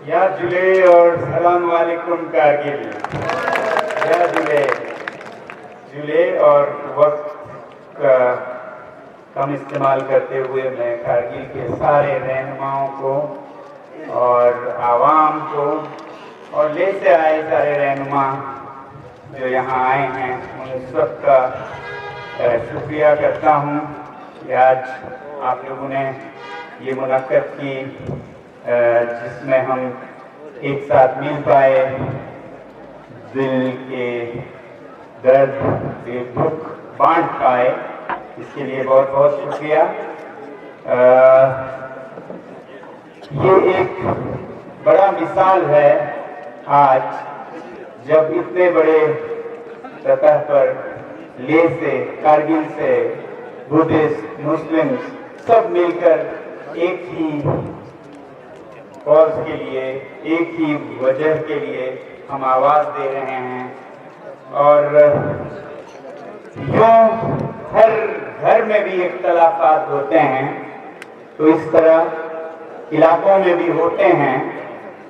یا جلے اور السلام علیکم کارگل. یا جلے اور وقت کا کم استعمال کرتے ہوئے میں کارگل کے سارے رہنماؤں کو اور عوام کو اور لے سے آئے سارے رہنما جو یہاں آئے ہیں ان سب کا شکریہ کرتا ہوں کہ آج آپ لوگوں نے یہ منعقد کی جس میں ہم ایک ساتھ مل پائے، دل کے درد کے دکھ بانٹ پائے. اس کے لیے بہت بہت شکریہ. یہ ایک بڑا مثال ہے آج جب اتنے بڑے سطح پر لے سے، کارگل سے، بدھسٹ، مسلم سب مل کر ایک ہی کاز کے لیے، ایک ہی وجہ کے لیے ہم آواز دے رہے ہیں. اور یوں ہر گھر میں بھی اختلافات ہوتے ہیں تو اس طرح علاقوں میں بھی ہوتے ہیں،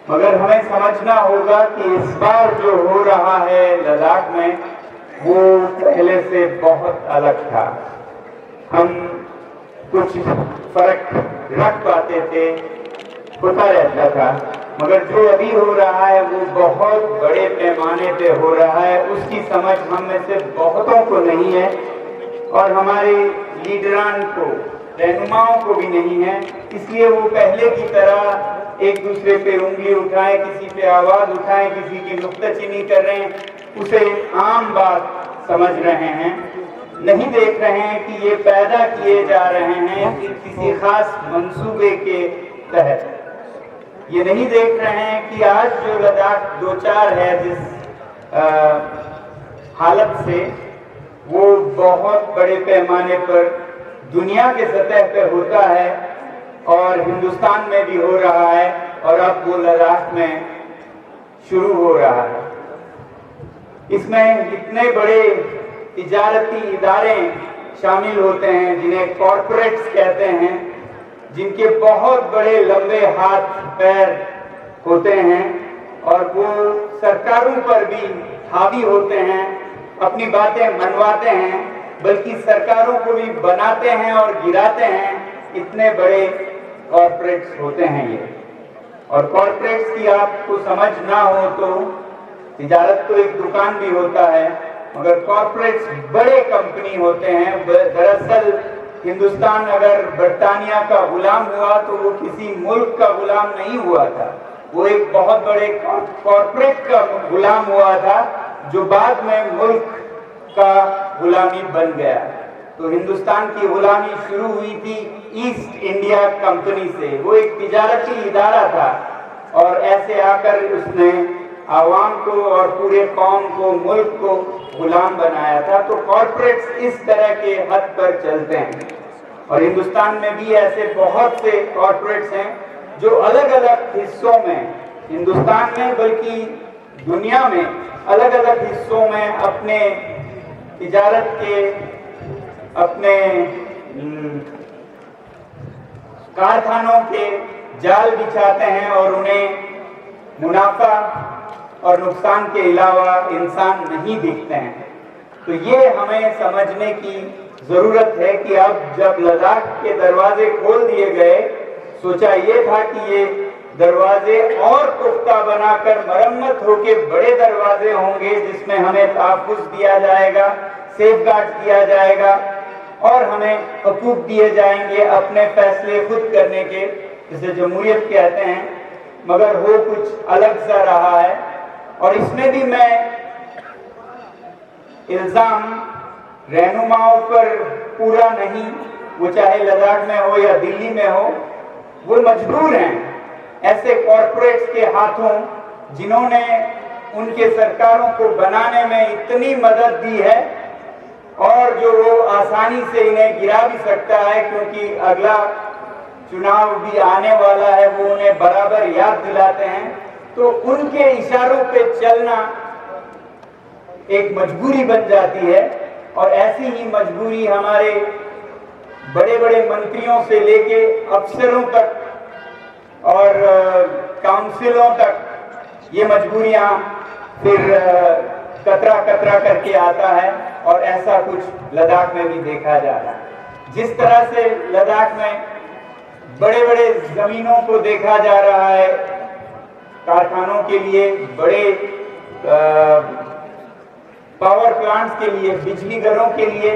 مگر ہمیں سمجھنا ہوگا کہ اس بار جو ہو رہا ہے لداخ میں وہ پہلے سے بہت الگ تھا. ہم کچھ فرق رکھ پاتے تھے، ہوتا رہتا تھا، مگر جو ابھی ہو رہا ہے وہ بہت بڑے پیمانے پہ ہو رہا ہے. اس کی سمجھ ہم میں سے بہتوں کو نہیں ہے اور ہمارے لیڈران کو، رہنماؤں کو بھی نہیں ہے. اس لیے وہ پہلے کی طرح ایک دوسرے پہ انگلی اٹھائیں، کسی پہ آواز اٹھائیں، کسی کی نکتہ چینی کر رہے ہیں، اسے عام بات سمجھ رہے ہیں. نہیں دیکھ رہے ہیں کہ یہ پیدا کیے جا رہے ہیں کسی خاص منصوبے کے تحت. یہ نہیں دیکھ رہے ہیں کہ آج جو لداخ دوچار ہے جس حالت سے، وہ بہت بڑے پیمانے پر دنیا کے سطح پہ ہوتا ہے اور ہندوستان میں بھی ہو رہا ہے اور اب وہ لداخ میں شروع ہو رہا ہے. اس میں اتنے بڑے تجارتی ادارے شامل ہوتے ہیں جنہیں کارپوریٹس کہتے ہیں، جن کے بہت بڑے لمبے ہاتھ پیر ہوتے ہیں اور وہ سرکاروں پر بھی حاوی ہوتے ہیں، اپنی باتیں منواتے ہیں، بلکہ سرکاروں کو بھی بناتے ہیں اور گراتے ہیں. اتنے بڑے کارپوریٹس ہوتے ہیں یہ. اور کارپوریٹس کی آپ کو سمجھ نہ ہو تو تجارت تو ایک دکان بھی ہوتا ہے، مگر کارپوریٹس بڑے کمپنی ہوتے ہیں. دراصل ہندوستان اگر برطانیہ کا غلام ہوا تو وہ کسی ملک کا غلام نہیں ہوا تھا، وہ ایک بہت بڑے کارپوریٹ کا غلام ہوا تھا جو بعد میں ملک کا غلامی بن گیا. تو ہندوستان کی غلامی شروع ہوئی تھی ایسٹ انڈیا کمپنی سے. وہ ایک تجارتی ادارہ تھا اور ایسے آ کر اس نے عوام کو اور پورے قوم کو، ملک کو غلام بنایا تھا. تو کارپوریٹس اس طرح کے حد پر چلتے ہیں اور ہندوستان میں بھی ایسے بہت سے کارپوریٹس ہیں جو الگ الگ حصوں میں، ہندوستان میں بلکہ دنیا میں الگ الگ حصوں میں اپنے تجارت کے، اپنے کارخانوں کے جال بچھاتے ہیں اور انہیں منافع اور نقصان کے علاوہ انسان نہیں دکھتے ہیں. تو یہ ہمیں سمجھنے کی ضرورت ہے کہ اب جب لداخ کے دروازے کھول دیے گئے، سوچا یہ تھا کہ یہ دروازے اور پختہ بنا کر مرمت ہو کے بڑے دروازے ہوں گے جس میں ہمیں تحفظ دیا جائے گا، سیف گارڈ دیا جائے گا اور ہمیں حقوق دیے جائیں گے اپنے فیصلے خود کرنے کے، جسے جمہوریت کہتے ہیں. مگر وہ کچھ الگ سا رہا ہے. اور اس میں بھی میں الزام رہنماؤں پر پورا نہیں، وہ چاہے لداخ میں ہو یا دلی میں ہو، وہ مجبور ہیں ایسے کارپوریٹس کے ہاتھوں جنہوں نے ان کے سرکاروں کو بنانے میں اتنی مدد دی ہے اور جو وہ آسانی سے انہیں گرا بھی سکتا ہے، کیونکہ اگلا چناؤ بھی آنے والا ہے، وہ انہیں برابر یاد دلاتے ہیں. تو ان کے اشاروں پہ چلنا ایک مجبوری بن جاتی ہے اور ایسی ہی مجبوری ہمارے بڑے بڑے منتریوں سے لے کے افسروں تک اور کاؤنسلوں تک یہ مجبوریاں پھر کترا کترا کر کے آتا ہے، اور ایسا کچھ لداخ میں بھی دیکھا جا رہا ہے۔ جس طرح سے لداخ میں بڑے بڑے زمینوں کو دیکھا جا رہا ہے کارخانوں کے لیے، بڑے پاور پلانٹس کے لیے، بجلی گھروں کے لیے،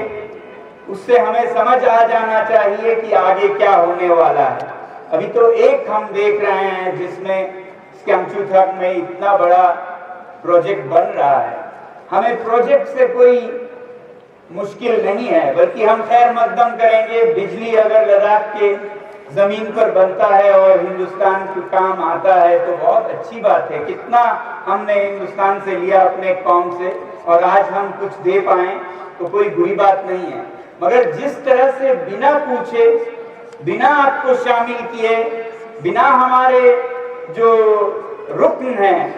اس سے ہمیں سمجھ آ جانا چاہیے کہ آگے کیا ہونے والا ہے۔ ابھی تو ایک ہم دیکھ رہے ہیں جس میں اسکیمچوتھک میں اتنا بڑا پروجیکٹ بن رہا ہے۔ ہمیں پروجیکٹ سے کوئی مشکل نہیں ہے، بلکہ ہم خیر مقدم کریں گے۔ بجلی اگر لداخ کے زمین پر بنتا ہے اور ہندوستان کے کام آتا ہے تو بہت اچھی بات ہے۔ کتنا ہم نے ہندوستان سے لیا اپنے قوم سے، اور آج ہم کچھ دے پائیں تو کوئی بری بات نہیں ہے۔ مگر جس طرح سے بنا پوچھے، بنا آپ کو شامل کیے، بنا ہمارے جو رکن ہیں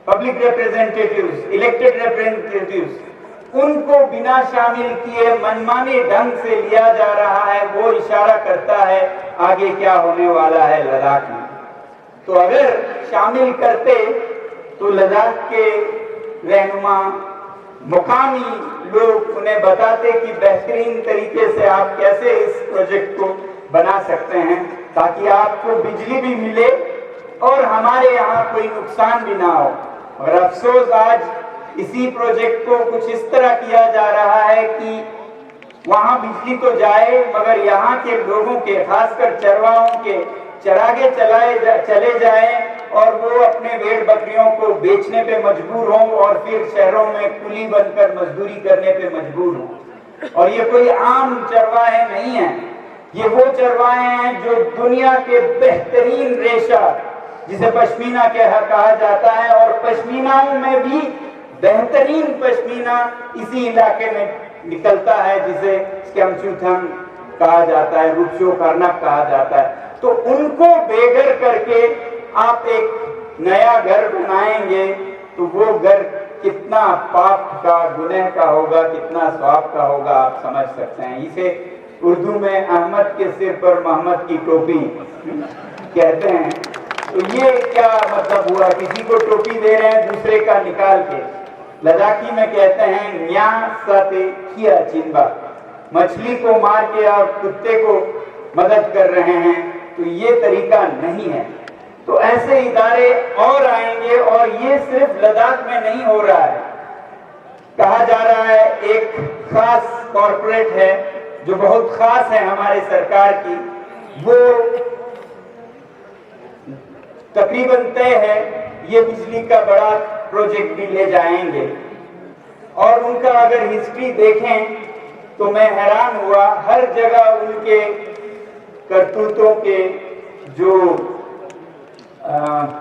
پبلک ریپریزنٹیٹیوز، الیکٹڈ ریپریزنٹیٹیوز، ان کو بنا شامل کیے منمانی ڈھنگ سے لیا جا رہا ہے، وہ اشارہ کرتا ہے آگے کیا ہونے والا ہے لداخ میں۔ تو اگر شامل کرتے تو لداخ کے رہنما، مقامی لوگ انہیں بتاتے کہ بہترین طریقے سے آپ کیسے اس پروجیکٹ کو بنا سکتے ہیں تاکہ آپ کو بجلی بھی ملے اور ہمارے یہاں کوئی نقصان بھی نہ ہو۔ اور افسوس آج اسی پروجیکٹ کو کچھ اس طرح کیا جا رہا ہے کہ وہاں بجلی تو جائے مگر یہاں کے لوگوں کے، خاص کر چرواہوں کے چراغے چلے جائیں اور وہ اپنے بھیڑ بکریوں کو بیچنے پہ مجبور ہوں اور پھر شہروں میں کلی بن کر مزدوری کرنے پہ مجبور ہوں۔ اور یہ کوئی عام چرواہے نہیں ہیں، یہ وہ چرواہے ہیں جو دنیا کے بہترین ریشہ جسے پشمینہ کہا جاتا ہے، اور پشمیناؤں میں بھی بہترین پشمینہ اسی علاقے میں نکلتا ہے جسے اسکیمچوتھنگ کہا جاتا ہے، روپشو کرنک کہا جاتا ہے۔ تو ان کو بے گھر کر کے آپ ایک نیا گھر بنائیں گے تو وہ گھر کتنا پاپ کا، گنہ کا ہوگا، کتنا ثواب کا ہوگا، آپ سمجھ سکتے ہیں۔ اسے اردو میں احمد کے سر پر محمد کی ٹوپی کہتے ہیں۔ تو یہ کیا مطلب ہوا؟ کسی کو ٹوپی دے رہے ہیں دوسرے کا نکال کے۔ لداخی میں کہتے ہیں نیا ساتے کیا چنبا، مچھلی کو مار کے آپ کتے کو مدد کر رہے ہیں، تو یہ طریقہ نہیں ہے۔ تو ایسے ادارے اور آئیں گے، اور یہ صرف لداخ میں نہیں ہو رہا ہے۔ کہا جا رہا ہے ایک خاص کارپوریٹ ہے جو بہت خاص ہے ہمارے سرکار کی، وہ تقریباً طے ہے یہ بجلی کا بڑا پروجیکٹ بھی لے جائیں گے۔ اور ان کا اگر ہسٹری دیکھیں تو میں حیران ہوا، ہر جگہ ان کے کرتوتوں کے جو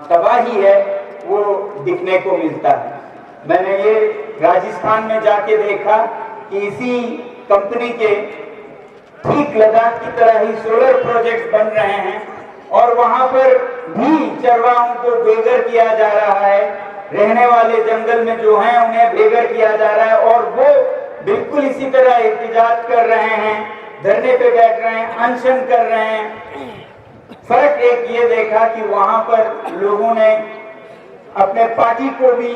تباہی ہے وہ دکھنے کو ملتا ہے۔ میں نے یہ راجستھان میں جا کے دیکھا کہ اسی کمپنی کے ٹھیک لداخ کی طرح ہی سولر پروجیکٹ بن رہے ہیں، اور وہاں پر بھی چرواہوں کو بے گھر کیا جا رہا ہے، رہنے والے جنگل میں جو ہیں انہیں بے گھر کیا جا رہا ہے، اور وہ بالکل اسی طرح احتجاج کر رہے ہیں، دھرنے پہ بیٹھ رہے ہیں، انشن کر رہے ہیں۔ فرق ایک یہ دیکھا کہ وہاں پر لوگوں نے اپنے پارٹی کو بھی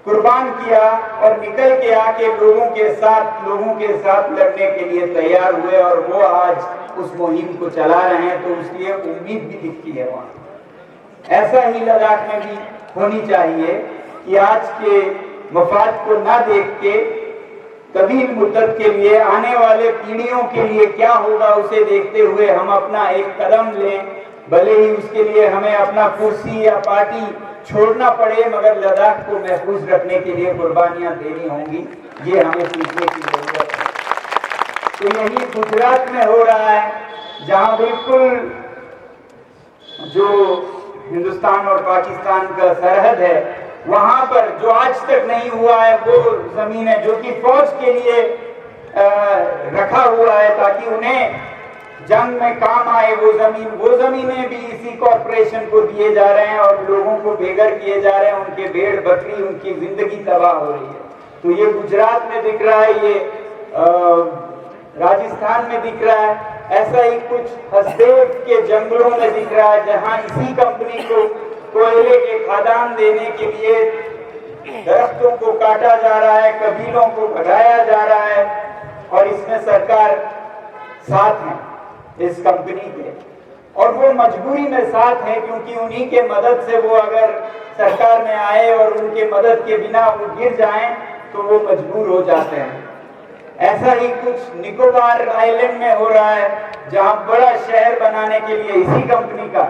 قربان کیا اور نکل کے آ کے لوگوں کے ساتھ لڑنے کے لیے تیار ہوئے، اور وہ آج اس مہم کو چلا رہے ہیں، تو اس لیے امید بھی دکھتی ہے وہاں۔ ایسا ہی لداخ میں بھی ہونی چاہیے کہ آج کے مفاد کو نہ دیکھ کے طویل مدت کے لیے، آنے والے پیڑھیوں کے لیے کیا ہوگا اسے دیکھتے ہوئے ہم اپنا ایک قدم لیں، بھلے ہی اس کے لیے ہمیں اپنا کرسی یا پارٹی چھوڑنا پڑے، مگر لداخ کو محفوظ رکھنے کے لیے قربانیاں دینی ہوں گی۔ یہ ہمیں سیکھنے کی ضرورت ہے۔ تو یہی گجرات میں ہو رہا ہے، جہاں بالکل جو ہندوستان اور پاکستان کا سرحد ہے، وہاں پر جو آج تک نہیں ہوا ہے وہ زمین ہے جو کہ فوج کے لیے رکھا ہوا ہے تاکہ انہیں جنگ میں کام آئے وہ زمینیں بھی اسی کارپوریشن کو دیے جا رہے ہیں، اور لوگوں کو بے گھر کیے جا رہے ہیں، ان کے بھیڑ بکری، ان کی زندگی تباہ ہو رہی ہے۔ تو یہ گجرات میں دکھ رہا ہے، یہ راجستھان میں دکھ رہا ہے۔ ऐसा ही कुछ हसदेव के जंगलों में दिख रहा है, जहां इसी कंपनी को कोयले के खदान देने के लिए दरख्तों को काटा जा रहा है, कबीलों को भगाया जा रहा है, और इसमें सरकार साथ है इस कंपनी के, और वो मजबूरी में साथ है, क्योंकि उन्हीं के मदद से वो अगर सरकार में आए और उनके मदद के बिना वो गिर जाएं तो वो मजबूर हो जाते हैं। ऐसा ही कुछ निकोबार आइलैंड में हो रहा है, जहां बड़ा शहर बनाने के लिए इसी कंपनी का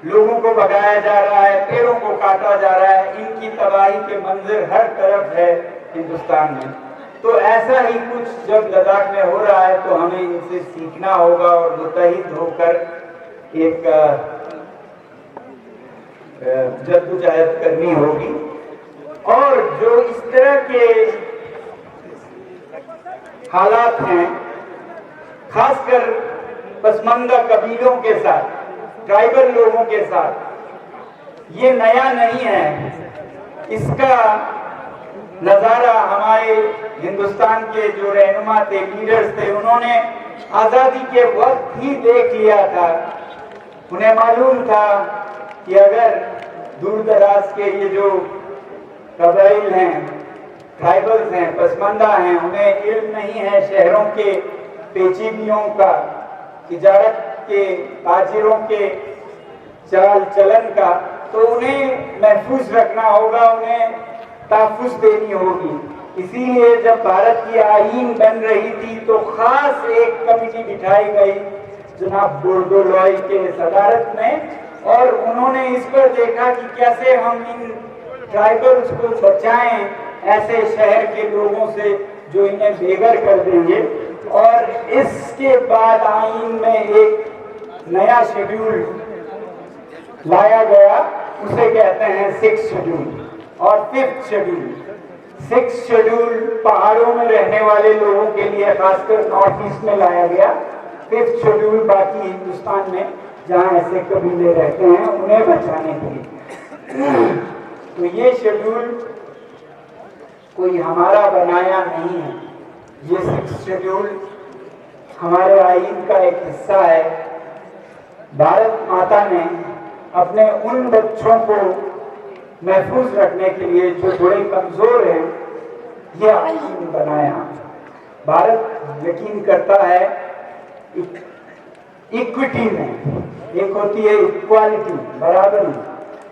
लोगों को भगाया जा रहा है, पेड़ों को काटा जा रहा है। इनकी तबाही के मंजर हर तरफ है हिंदुस्तान में। तो ऐसा ही कुछ जब लद्दाख में हो रहा है तो हमें इनसे सीखना होगा और मुतहिद होकर एक जद्दोजहद करनी होगी। और जो इस तरह के हालात हैं, खासकर पसमानदा कबीलों के साथ, ट्राइबल लोगों के साथ, ये नया नहीं है। इसका नज़ारा हमारे हिंदुस्तान के जो रहनुमा थे, लीडर्स थे, उन्होंने आज़ादी के वक्त ही देख लिया था। उन्हें मालूम था कि अगर दूर दराज के ये जो कबाइल हैं, ट्राइबल्स हैं, पसमानदा हैं, उन्हें इल्म नहीं है शहरों के पेचीदगियों का, तिजारत के, ताजिरों के चाल चलन का, तो उन्हें महफूज रखना होगा, उन्हें तहफ़्फ़ुज़ देनी होगी। इसीलिए जब भारत की आईन बन रही थी तो खास एक कमेटी बिठाई गई जनाब बोर्डोलॉय के सदारत में, और उन्होंने इस पर देखा कि कैसे हम इन ट्राइबल्स को बचाएं ऐसे शहर के लोगों से जो इन्हें बेघर कर देंगे। और इसके बाद आईन में एक नया शेड्यूल लाया गया, उसे कहते हैं 6th शेड्यूल और 5th शेड्यूल। 6th शेड्यूल पहाड़ों में रहने वाले लोगों के लिए, खासकर नॉर्थ ईस्ट में लाया गया। 5th शेड्यूल बाकी हिंदुस्तान में जहां ऐसे कबीले रहते हैं उन्हें बचाने के लिए। तो ये शेड्यूल कोई हमारा बनाया नहीं है, ये 6th शेड्यूल हमारे आईन का एक हिस्सा है। भारत माता ने अपने उन बच्चों को महफूज रखने के लिए जो थोड़े कमजोर हैं, ये आईन बनाया। भारत यकीन करता है इक्विटी में, एक होती है इक्वालिटी, बराबरी,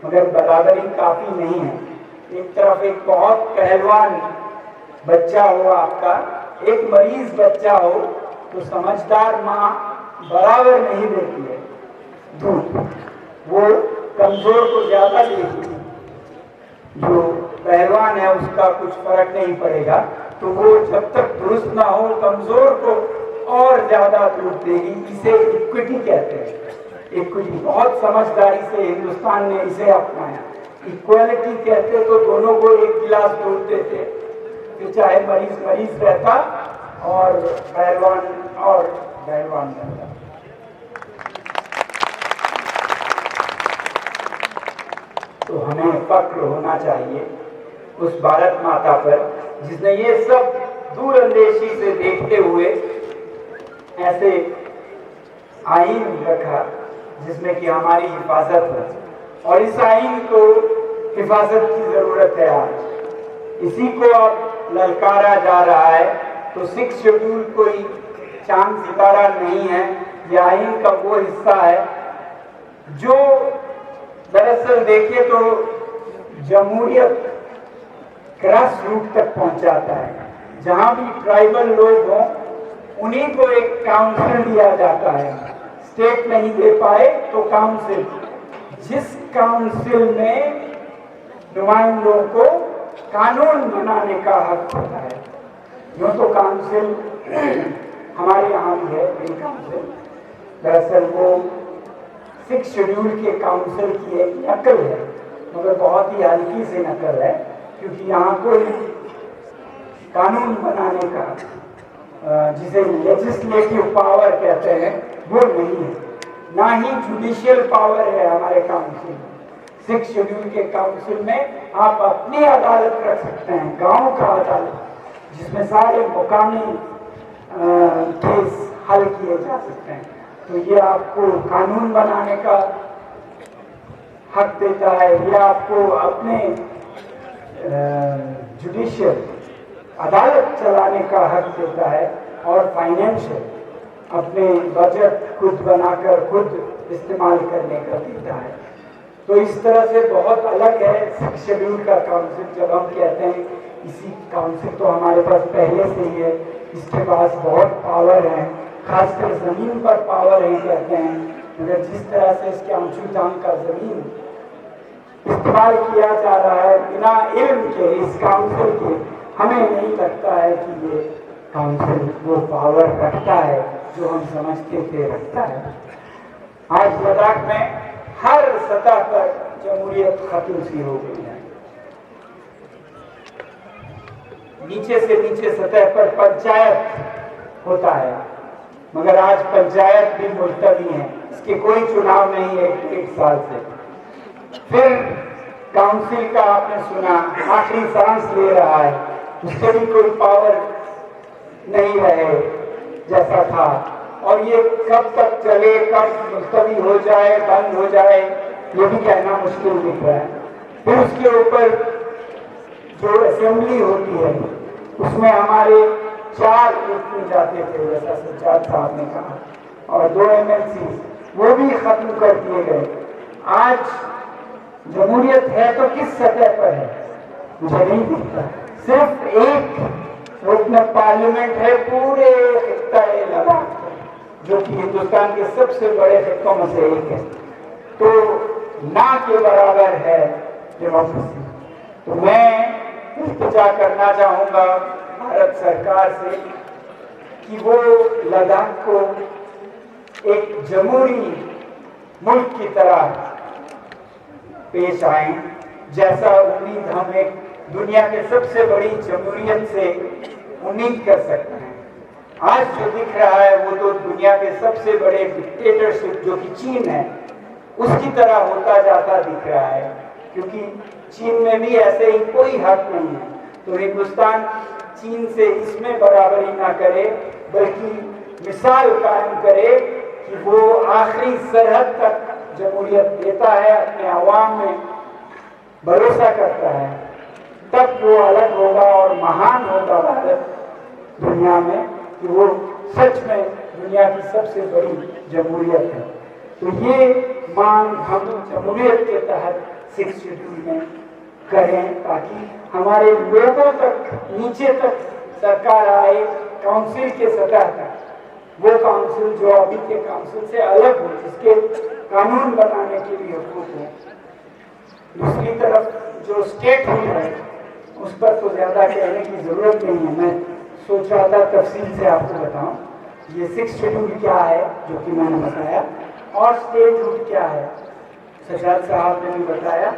मगर बराबरी काफी नहीं है। एक तरफ एक बहुत पहलवान बच्चा हो आपका, एक मरीज बच्चा हो, तो समझदार माँ बराबर नहीं देती है दूध, वो कमजोर को ज्यादा देती है। जो पहलवान है उसका कुछ फर्क नहीं पड़ेगा, तो वो जब तक दुरुस्त ना हो कमजोर को और ज्यादा दूध देगी। इसे इक्विटी कहते हैं। इक्विटी बहुत समझदारी से हिंदुस्तान ने इसे अपनाया। इक्वालिटी कहते तो दोनों को एक गिलास दूध देते, कि चाहे मरीज मरीज रहता और पहलवान रहता। तो हमें फक्र होना चाहिए उस भारत माता पर जिसने ये सब दूर अंदेशी से देखते हुए ऐसे आईन रखा जिसमें कि हमारी हिफाजत हो। और इस आईन को हिफाजत की जरूरत है आज, इसी को अब ललकारा जा रहा है। तो 6th शेड्यूल कोई चांद सितारा नहीं है, यह आईन का वो हिस्सा है जो दरअसल देखिए तो जमहूरियत ग्रास रूट तक पहुंचाता है। जहां भी ट्राइबल लोग हों उन्हीं को एक काउंसिल दिया जाता है, स्टेट नहीं दे पाए तो काउंसिल, जिस काउंसिल में नुमाइंदों को कानून बनाने का हक होता है। यूँ तो काउंसिल हमारे यहाँ भी है, एक काउंसिल, दरअसल वो 6th शेड्यूल के काउंसिल की एक नकल है, मगर बहुत ही हल्की सी नकल है, क्योंकि यहाँ कोई कानून बनाने का जिसे लेजिस्लेटिव पावर कहते हैं वो नहीं है, ना ही जुडिशियल पावर है हमारे काउंसिल में। 6th शेड्यूल के काउंसिल में आप अपनी अदालत रख सकते हैं, गांव का अदालत, जिसमें सारे मुकामी केस حل کیے جا سکتے ہیں. تو یہ آپ کو قانون بنانے کا حق دیتا ہے، یہ آپ کو اپنے جوڈیشل عدالت چلانے کا حق دیتا ہے، اور فائنینشل اپنے بجٹ خود بنا کر خود استعمال کرنے کا دیتا ہے. تو اس طرح سے بہت الگ ہے سکس شیڈول کا کاؤنسل. جب ہم کہتے ہیں اسی کاؤنسل تو ہمارے پاس پہلے سے ہی ہے، اس کے پاس بہت پاور ہے، خاص کر زمین پر پاور ہے کہتے ہیں، مگر جس طرح سے اس کے انچوتان کا زمین استعمال کیا جا رہا ہے بنا علم کے اس کاؤنسل کے، ہمیں نہیں لگتا ہے کہ یہ کاؤنسل وہ پاور رکھتا ہے جو ہم سمجھتے تھے رکھتا ہے. آج لداخ میں ہر سطح پر جمہوریت ختم سی ہو گئی ہے. نیچے سے نیچے سطح پر پنچایت ہوتا ہے، مگر آج پنچایت بھی ملتوی ہے، اس کے کوئی چناؤ نہیں ہے ایک سال سے. پھر کاؤنسل کا آپ نے سنا آخری سانس لے رہا ہے، اس سے بھی کوئی پاور نہیں رہے جیسا تھا، اور یہ کب تک چلے، کب ملتوی ہو جائے، بند ہو جائے، یہ بھی کہنا مشکل دکھ رہا ہے. پھر اس کے اوپر جو اسمبلی ہوتی ہے اس میں ہمارے 4 رکن جاتے تھے جیسا سجاد صاحب نے کہا، اور 2 MLC وہ بھی ختم کر دیے گئے. آج جمہوریت ہے تو کس سطح پر ہے مجھے نہیں دکھتا. صرف ایک رکن پارلیمنٹ ہے پورے خطہ لداخ جو کہ ہندوستان کے سب سے بڑے خطوں میں سے ایک ہے، تو نہ کے برابر ہے ڈیموکریسی. تو میں التجا کرنا چاہوں گا بھارت سرکار سے کہ وہ لداخ کو ایک جمہوری ملک کی طرح پیش آئیں، جیسا امید ہم ایک دنیا کے سب سے بڑی جمہوریت سے امید کر سکتے ہیں. آج جو دکھ رہا ہے وہ تو دنیا کے سب سے بڑے ڈکٹیٹرشپ جو کہ چین ہے اس کی طرح ہوتا جاتا دکھ رہا ہے، کیونکہ چین میں بھی ایسے ہی کوئی حق نہیں ہے. تو ہندوستان چین سے اس میں برابری نہ کرے بلکہ مثال قائم کرے کہ وہ آخری سرحد تک جمہوریت دیتا ہے، اپنے عوام میں بھروسہ کرتا ہے، تب وہ الگ ہوگا اور مہان ہوگا بھارت دنیا میں کہ وہ سچ میں دنیا کی سب سے بڑی جمہوریت ہے. تو یہ مانگ ہم جمہوریت کے تحت 6 شیڈول میں کریں تاکہ ہمارے لوگوں تک نیچے تک سرکار آئے، کاؤنسل کے سطح تک، وہ کاؤنسل جو ابھی کے کاؤنسل سے الگ ہو، جس کے قانون بنانے کے لیے حقوق ہو. دوسری طرف جو اسٹیٹ ہول ہے اس پر تو زیادہ کہنے کی ضرورت نہیں ہے. میں سوچ رہا تھا تفصیل سے آپ کو بتاؤں یہ 6 شیڈول کیا ہے جو کہ میں نے بتایا، اور اسٹیٹ ہول کیا ہے سجاد صاحب نے بھی بتایا.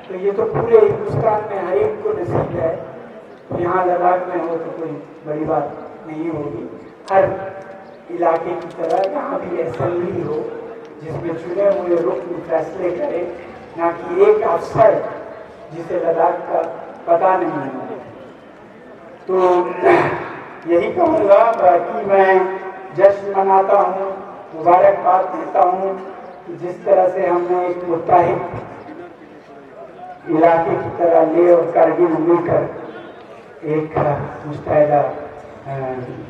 تو یہ تو پورے ہندوستان میں ہر ایک کو نصیب ہے، تو یہاں لداخ میں ہو تو کوئی بڑی بات نہیں ہوگی. ہر علاقے کی طرح یہاں بھی اسمبلی ہو جس میں چنے ہوئے رکن فیصلے کرے، نہ کہ ایک افسر جسے لداخ کا پتہ نہیں ہے. تو یہی کہوں گا. باقی میں جشن مناتا ہوں، مبارکباد دیتا ہوں کہ جس طرح سے ہم نے ایک متحد علاقے کی طرح لے اور کارگل مل کر ایک مستعدہ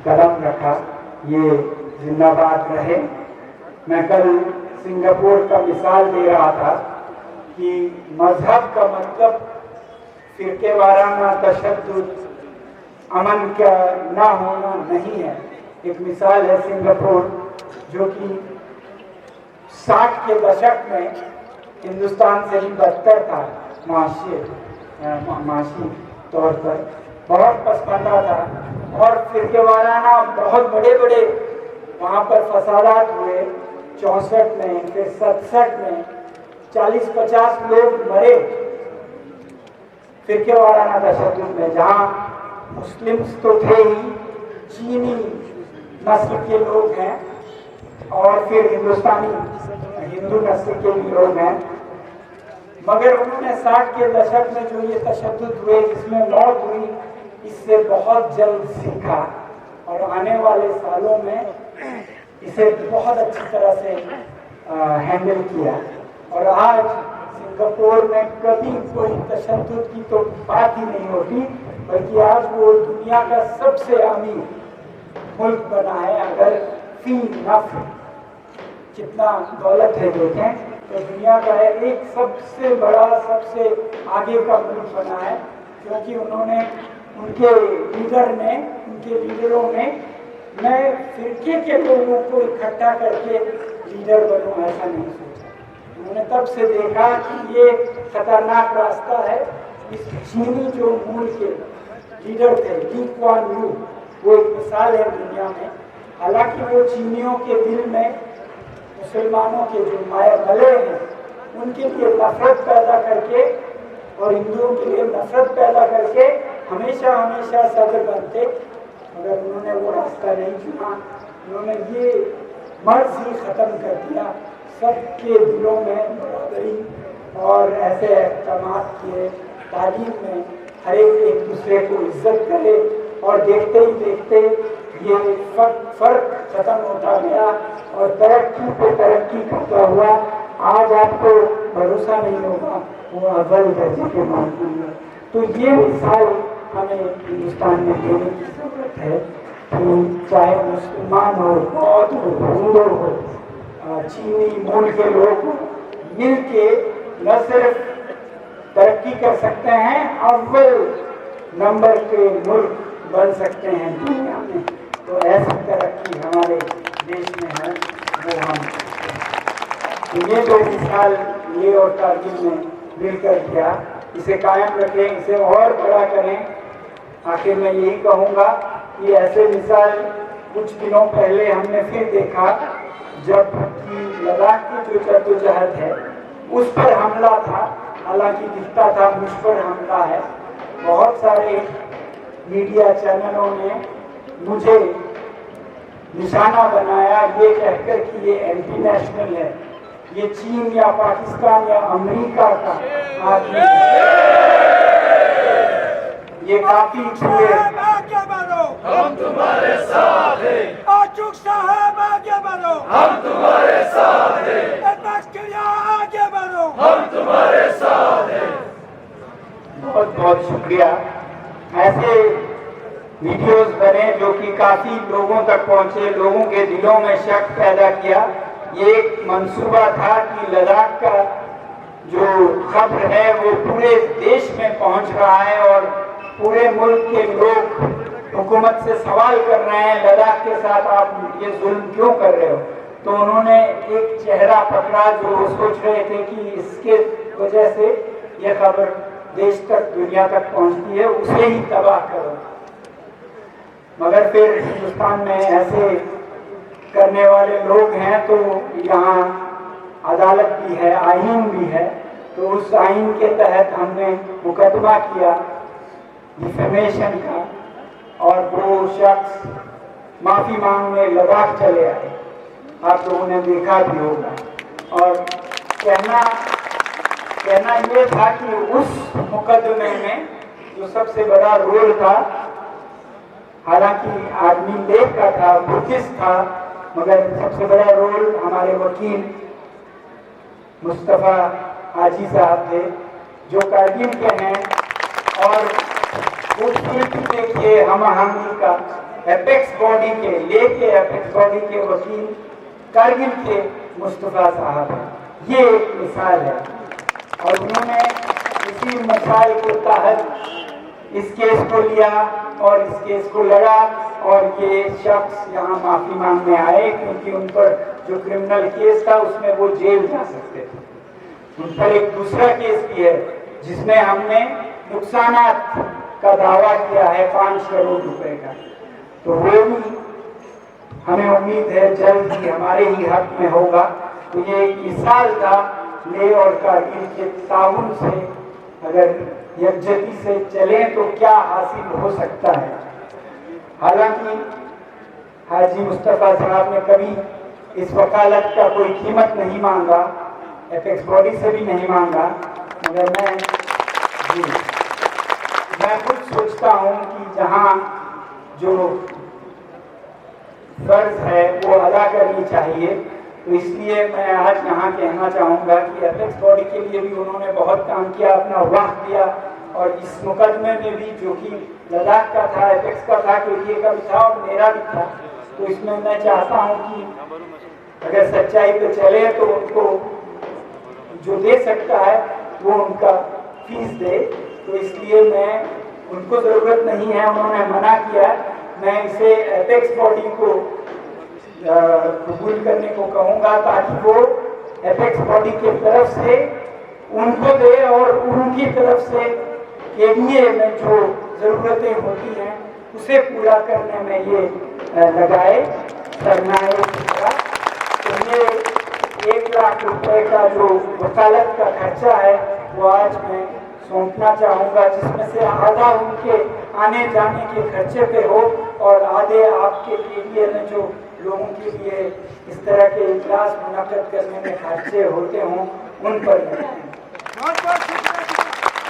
قدم رکھا، یہ زندہ باد رہے. میں کل سنگاپور کا مثال دے رہا تھا کہ مذہب کا مطلب فرقے وارانہ تشدد، امن کا نہ ہونا نہیں ہے. ایک مثال ہے سنگاپور جو کہ 60 کے دشک میں ہندوستان سے بھی بدتر تھا، معاشی طور پر بہت پسماندہ تھا، اور فرقے وارانہ بہت بڑے بڑے وہاں پر فسادات ہوئے. 64 میں، پھر 67 میں 40-50 لوگ مرے فرقے وارانہ تشدد میں، جہاں مسلمز تو تھے ہی، چینی نسل کے لوگ ہیں اور پھر ہندوستانی ہندو نسل کے بھی لوگ ہیں. مگر انہوں نے 60 کے دشک میں جو یہ تشدد ہوئے جس میں موت ہوئی، اس سے بہت جلد سیکھا، اور آنے والے سالوں میں اسے بہت اچھی طرح سے ہینڈل کیا، اور آج سنگاپور میں کبھی کوئی تشدد کی تو بات ہی نہیں ہوتی، بلکہ آج وہ دنیا کا سب سے امیر ملک بنا ہے۔ اگر فی نفع کتنا دولت ہے دیکھیں تو دنیا کا ایک سب سے بڑا، سب سے آگے کا ملک بنا ہے، کیونکہ انہوں نے، ان کے لیڈروں نے، میں فرقے کے لوگوں کو اکٹھا کر کے لیڈر بنوں ایسا نہیں سوچا۔ انہوں نے تب سے دیکھا کہ یہ خطرناک راستہ ہے۔ اس چینی جو ملک کے لیڈر تھے، لی کوان یو، وہ ایک مثال ہے دنیا میں۔ حالانکہ وہ چینیوں کے دل میں مسلمانوں کے جو مائع ملے ہیں ان کے لیے نفرت پیدا کر کے، اور ہندوؤں کے لیے نفرت پیدا کر کے ہمیشہ صدر بنتے، مگر انہوں نے وہ راستہ نہیں چنا۔ انہوں نے یہ مرض ہی ختم کر دیا، سب کے دلوں میں برابری اور ایسے اقدامات کیے، تعلیم میں ہر ایک دوسرے کو عزت کرے، اور دیکھتے ہی دیکھتے یہ فرق ختم ہوتا گیا، اور ترقی پہ ترقی کرتا ہوا۔ آج آپ کو بھروسہ نہیں ہوگا وہ اول درجے کے معاملے میں۔ تو یہ مثال ہمیں ہندوستان میں دینے کی ضرورت ہے کہ چاہے مسلمان ہو، بودھ ہو، ہندو ہو، چینی مول کے لوگ مل کے نہ صرف ترقی کر سکتے ہیں، اول نمبر کے ملک بن سکتے ہیں دنیا میں۔ تو ایسی ترقی ہمارے دیش میں ہے، وہ ہم یہ جو مثال یہ اور کارگل نے مل کر کیا، اسے قائم رکھیں، اسے اور بڑا کریں۔ آخر میں یہی کہوں گا کہ ایسے مثال کچھ دنوں پہلے ہم نے پھر دیکھا، جب کہ لداخ کی جو جدوجہد ہے اس پر حملہ تھا، حالانکہ دکھتا تھا مجھ پر حملہ ہے۔ بہت سارے میڈیا چینلوں نے مجھے نشانہ بنایا یہ کہہ کر کہ یہ اینٹی نیشنل ہے، یہ چین یا پاکستان یا امریکہ کا آدمی ہے۔ یہ کافی چھوئے، ہم تمہارے ساتھ ہیں، آچوک صاحب آگے بڑھو، ہم تمہارے ساتھ ہیں، اتناسکریا آگے بڑھو، ہم تمہارے ساتھ ہیں۔ بہت بہت شکریہ۔ ایسے ویڈیوز بنے جو کہ کافی لوگوں تک پہنچے، لوگوں کے دلوں میں شک پیدا کیا۔ یہ ایک منصوبہ تھا کہ لداخ کا جو خبر ہے وہ پورے دیش میں پہنچ رہا ہے، اور پورے ملک کے لوگ حکومت سے سوال کر رہے ہیں لداخ کے ساتھ آپ یہ ظلم کیوں کر رہے ہو۔ تو انہوں نے ایک چہرہ پکڑا جو وہ سوچ رہے تھے کہ اس کے وجہ سے یہ خبر دیش تک، دنیا تک پہنچتی ہے، اسے ہی تباہ کرو۔ مگر پھر ہندوستان میں ایسے کرنے والے لوگ ہیں، تو یہاں عدالت بھی ہے، آئین بھی ہے، تو اس آئین کے تحت ہم نے مقدمہ کیا ڈیفیمیشن کا، اور وہ شخص معافی مانگنے لداخ چلے آئے، آپ لوگوں نے دیکھا بھی ہوگا۔ اور کہنا یہ تھا کہ اس مقدمے میں جو سب سے بڑا رول تھا، حالانکہ آدمی نیک کا تھا، بدھسٹ تھا، مگر سب سے بڑا رول ہمارے وکیل مصطفیٰ حاجی صاحب تھے، جو کارگل کے ہیں، اور خوبصورتی دیکھیے ہم آہنگی کا، ایپیکس باڈی کے ایپیکس باڈی کے وکیل کارگل کے مصطفیٰ صاحب ہیں۔ یہ ایک مثال ہے، اور انہوں نے اسی مسائل کے تحت اس کیس کو لیا اور اس کیس کو لڑا، اور یہ شخص یہاں معافی مانگنے آئے کیونکہ ان پر جو کرمنل کیس تھا اس میں وہ جیل جا سکتے تھے۔ ان پر ایک دوسرا کیس بھی ہے جس میں ہم نے نقصانات کا دعویٰ کیا ہے 5 کروڑ روپے کا، تو وہ بھی ہمیں امید ہے جلد ہی ہمارے ہی حق میں ہوگا۔ تو یہ ایک مثال تھا لے اور کارگل کے تعاون سے اگر یکجہتی سے چلیں تو کیا حاصل ہو سکتا ہے۔ حالانکہ حاجی مصطفیٰ صاحب نے کبھی اس وکالت کا کوئی قیمت نہیں مانگا، ایپیکس باڈی سے بھی نہیں مانگا، مگر میں خود سوچتا ہوں کہ جہاں جو فرض ہے وہ ادا کرنی چاہیے. تو اس لیے میں آج یہاں کہنا چاہوں گا کہ ایپیکس باڈی کے لیے بھی انہوں نے بہت کام کیا, اپنا وقت دیا, اور اس مقدمے میں بھی جو کہ لداخ کا تھا, ایپیکس کا تھا, کے لیے کا بھی تھا اور میرا بھی تھا. تو اس میں میں چاہتا ہوں کہ اگر سچائی پہ چلے تو ان کو جو دے سکتا ہے وہ ان کا فیس دے. تو اس لیے میں ان کو ضرورت نہیں ہے, انہوں نے منع کیا. میں اسے ایپیکس باڈی کو قبول کرنے کو کہوں گا تاکہ وہ ایپیکس باڈی کی طرف سے ان کو دے اور ان کی طرف سے کے لیے میں جو ضرورتیں ہوتی ہیں اسے پورا کرنے میں یہ لگائے سرمایہ. تو یہ 1 لاکھ روپے کا جو وکالت کا خرچہ ہے وہ آج میں سونپنا چاہوں گا, جس میں سے آدھا ان کے آنے جانے کے خرچے پہ ہو اور آدھے آپ کے لیے میں جو لوگوں کے لیے اس طرح کے اجلاس منعقد کرنے میں خرچے ہوتے ہوں ان پر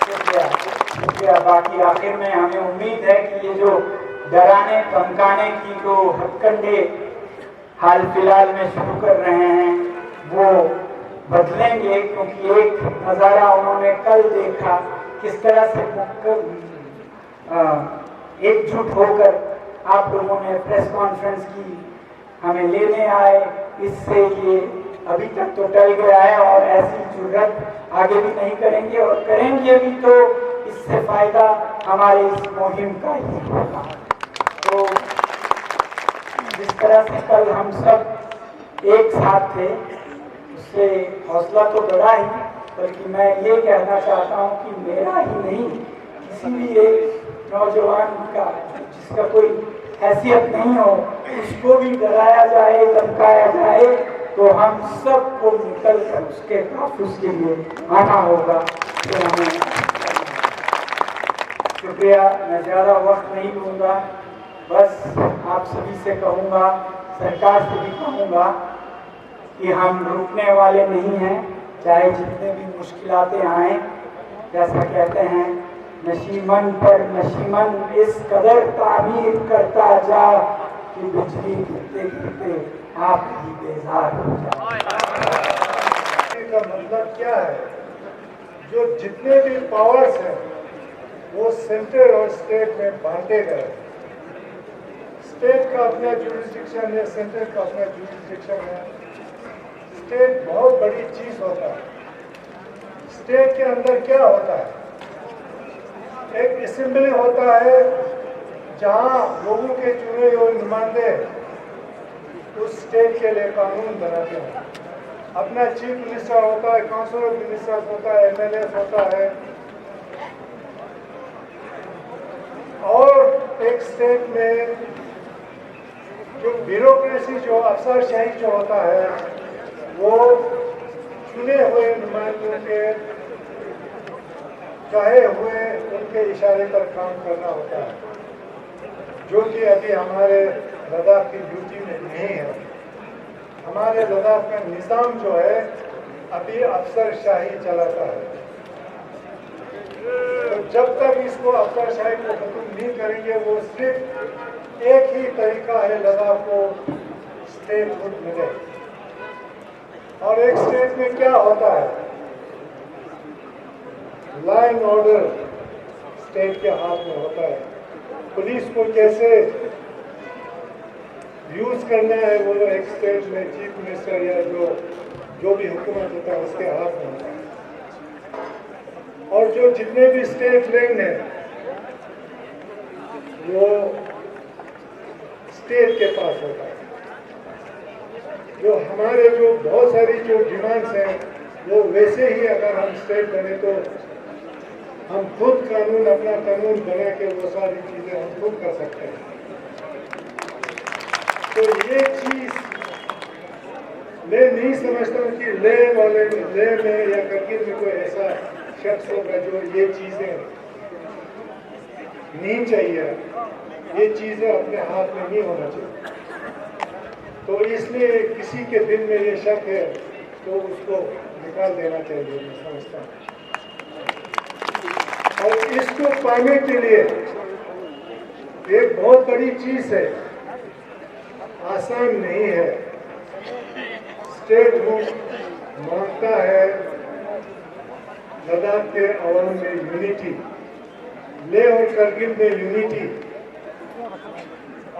شکریہ. باقی آخر میں ہمیں امید ہے کہ یہ جو ڈرانے دھمکانے کی جو ہتھ کنڈے حال فی الحال میں شروع کر رہے ہیں وہ بدلیں گے, کیونکہ ایک نظارہ انہوں نے کل دیکھا کس طرح سے ایک جٹ ہو کر آپ لوگوں نے پریس کانفرنس کی, ہمیں لینے آئے. اس سے یہ ابھی تک تو ٹل گیا ہے اور ایسی جرات آگے بھی نہیں کریں گے, اور کریں گے بھی تو اس سے فائدہ ہماری اس مہم کا ہی ہوگا. تو جس طرح سے کل ہم سب ایک ساتھ تھے اس سے حوصلہ تو بڑا ہی, بلکہ میں یہ کہنا چاہتا ہوں کہ میرا ہی نہیں کسی بھی ایک نوجوان کا جس کا کوئی حیثیت نہیں ہو اس کو بھی ڈرایا جائے, دھمکایا جائے تو ہم سب کو نکل کر اس کے تحفظ کے لیے آنا ہوگا. پھر ہمیں شکریہ. میں زیادہ وقت نہیں لوں گا, بس آپ سبھی سے کہوں گا, سرکار سے بھی کہوں گا کہ ہم رکنے والے نہیں ہیں, چاہے جتنے بھی مشکلاتیں آئیں. جیسا کہتے ہیں نشیمن پر نشیمن اس قدر تعمیر کرتا جا کہ بجلی گرتے گرتے آپ ہی بیزار ہو جائے. کا مطلب کیا ہے, جو جتنے بھی پاورز ہیں وہ سینٹر اور اسٹیٹ میں بانٹے گئے. اسٹیٹ کا اپنا جورسڈکشن ہے, سینٹر کا اپنا جورسڈکشن ہے. اسٹیٹ بہت بڑی چیز ہوتا ہے. اسٹیٹ کے اندر کیا ہوتا ہے, ایک اسمبلی ہوتا ہے جہاں لوگوں کے چنے ہوئے نمائندے اس اسٹیٹ کے لیے قانون بناتے ہیں. اپنا چیف منسٹر ہوتا ہے, کاؤنسل آف منسٹر ہوتا ہے, ایم ایل اے ہوتا ہے. اور ایک اسٹیٹ میں جو بیوروکریسی جو افسر شاہی جو ہوتا ہے وہ چنے ہوئے نمائندوں کے کہے ہوئے ان کے اشارے پر کام کرنا ہوتا ہے, جو کہ ابھی ہمارے لداخ کی ڈیوٹی میں نہیں ہے. ہمارے لداخ کا نظام جو ہے ابھی افسر شاہی چلاتا ہے. تو جب تک اس کو افسر شاہی کو ختم نہیں کریں گے, وہ صرف ایک ہی طریقہ ہے لداخ کو اسٹیٹ ہوڈ ملے. اور ایک اسٹیٹ میں کیا ہوتا ہے, لا اینڈ آرڈر اسٹیٹ کے ہاتھ میں ہوتا ہے. پولیس کو کیسے یوز کرنا ہے وہ ایک اسٹیٹ میں چیف منسٹر یا جو بھی حکومت ہوتا ہے اس کے ہاتھ میں ہوتا ہے. اور جو جتنے بھی اسٹیٹ لینڈ ہیں وہ اسٹیٹ کے پاس ہوتا ہے. جو ہمارے جو بہت ساری جو ڈیمانڈس ہیں وہ ویسے ہی اگر ہم اسٹیٹ بنے تو ہم خود قانون اپنا قانون بنا کے وہ ساری چیزیں ہم خود کر سکتے ہیں. تو یہ چیز میں نہیں سمجھتا ہوں کہ لے میں یا کرگل میں کوئی ایسا شخص ہوگا جو یہ چیزیں نہیں چاہیے, یہ چیزیں اپنے ہاتھ میں نہیں ہونا چاہیے. تو اس لیے کسی کے دل میں یہ شک ہے تو اس کو نکال دینا چاہیے, میں سمجھتا ہوں. اور اس کو پانے کے لیے ایک بہت بڑی چیز ہے, आसान नहीं है। स्टेट ग्रुप मांगता है लद्दाख के अवाम में यूनिटी, लेह और करगिल में यूनिटी,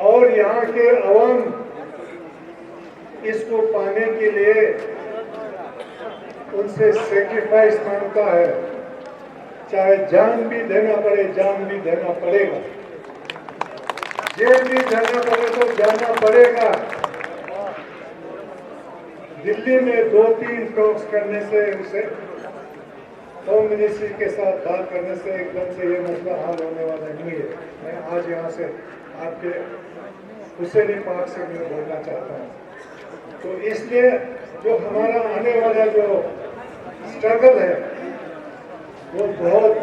और यहाँ के अवाम इसको पाने के लिए उनसे सेक्रीफाइस मांगता है, चाहे जान भी देना पड़े, जान भी देना पड़ेगा, जेल भी जाना पड़े तो जाना पड़ेगा। दिल्ली में 2-3 टॉक्स करने से, उसे होम मिनिस्ट्री के साथ बात करने से एकदम से ये मसला हल होने वाला नहीं है। मैं आज यहाँ से आपके हुसैनी पार्क से मैं बोलना चाहता हूँ। तो इसलिए जो हमारा आने वाला जो स्ट्रगल है वो बहुत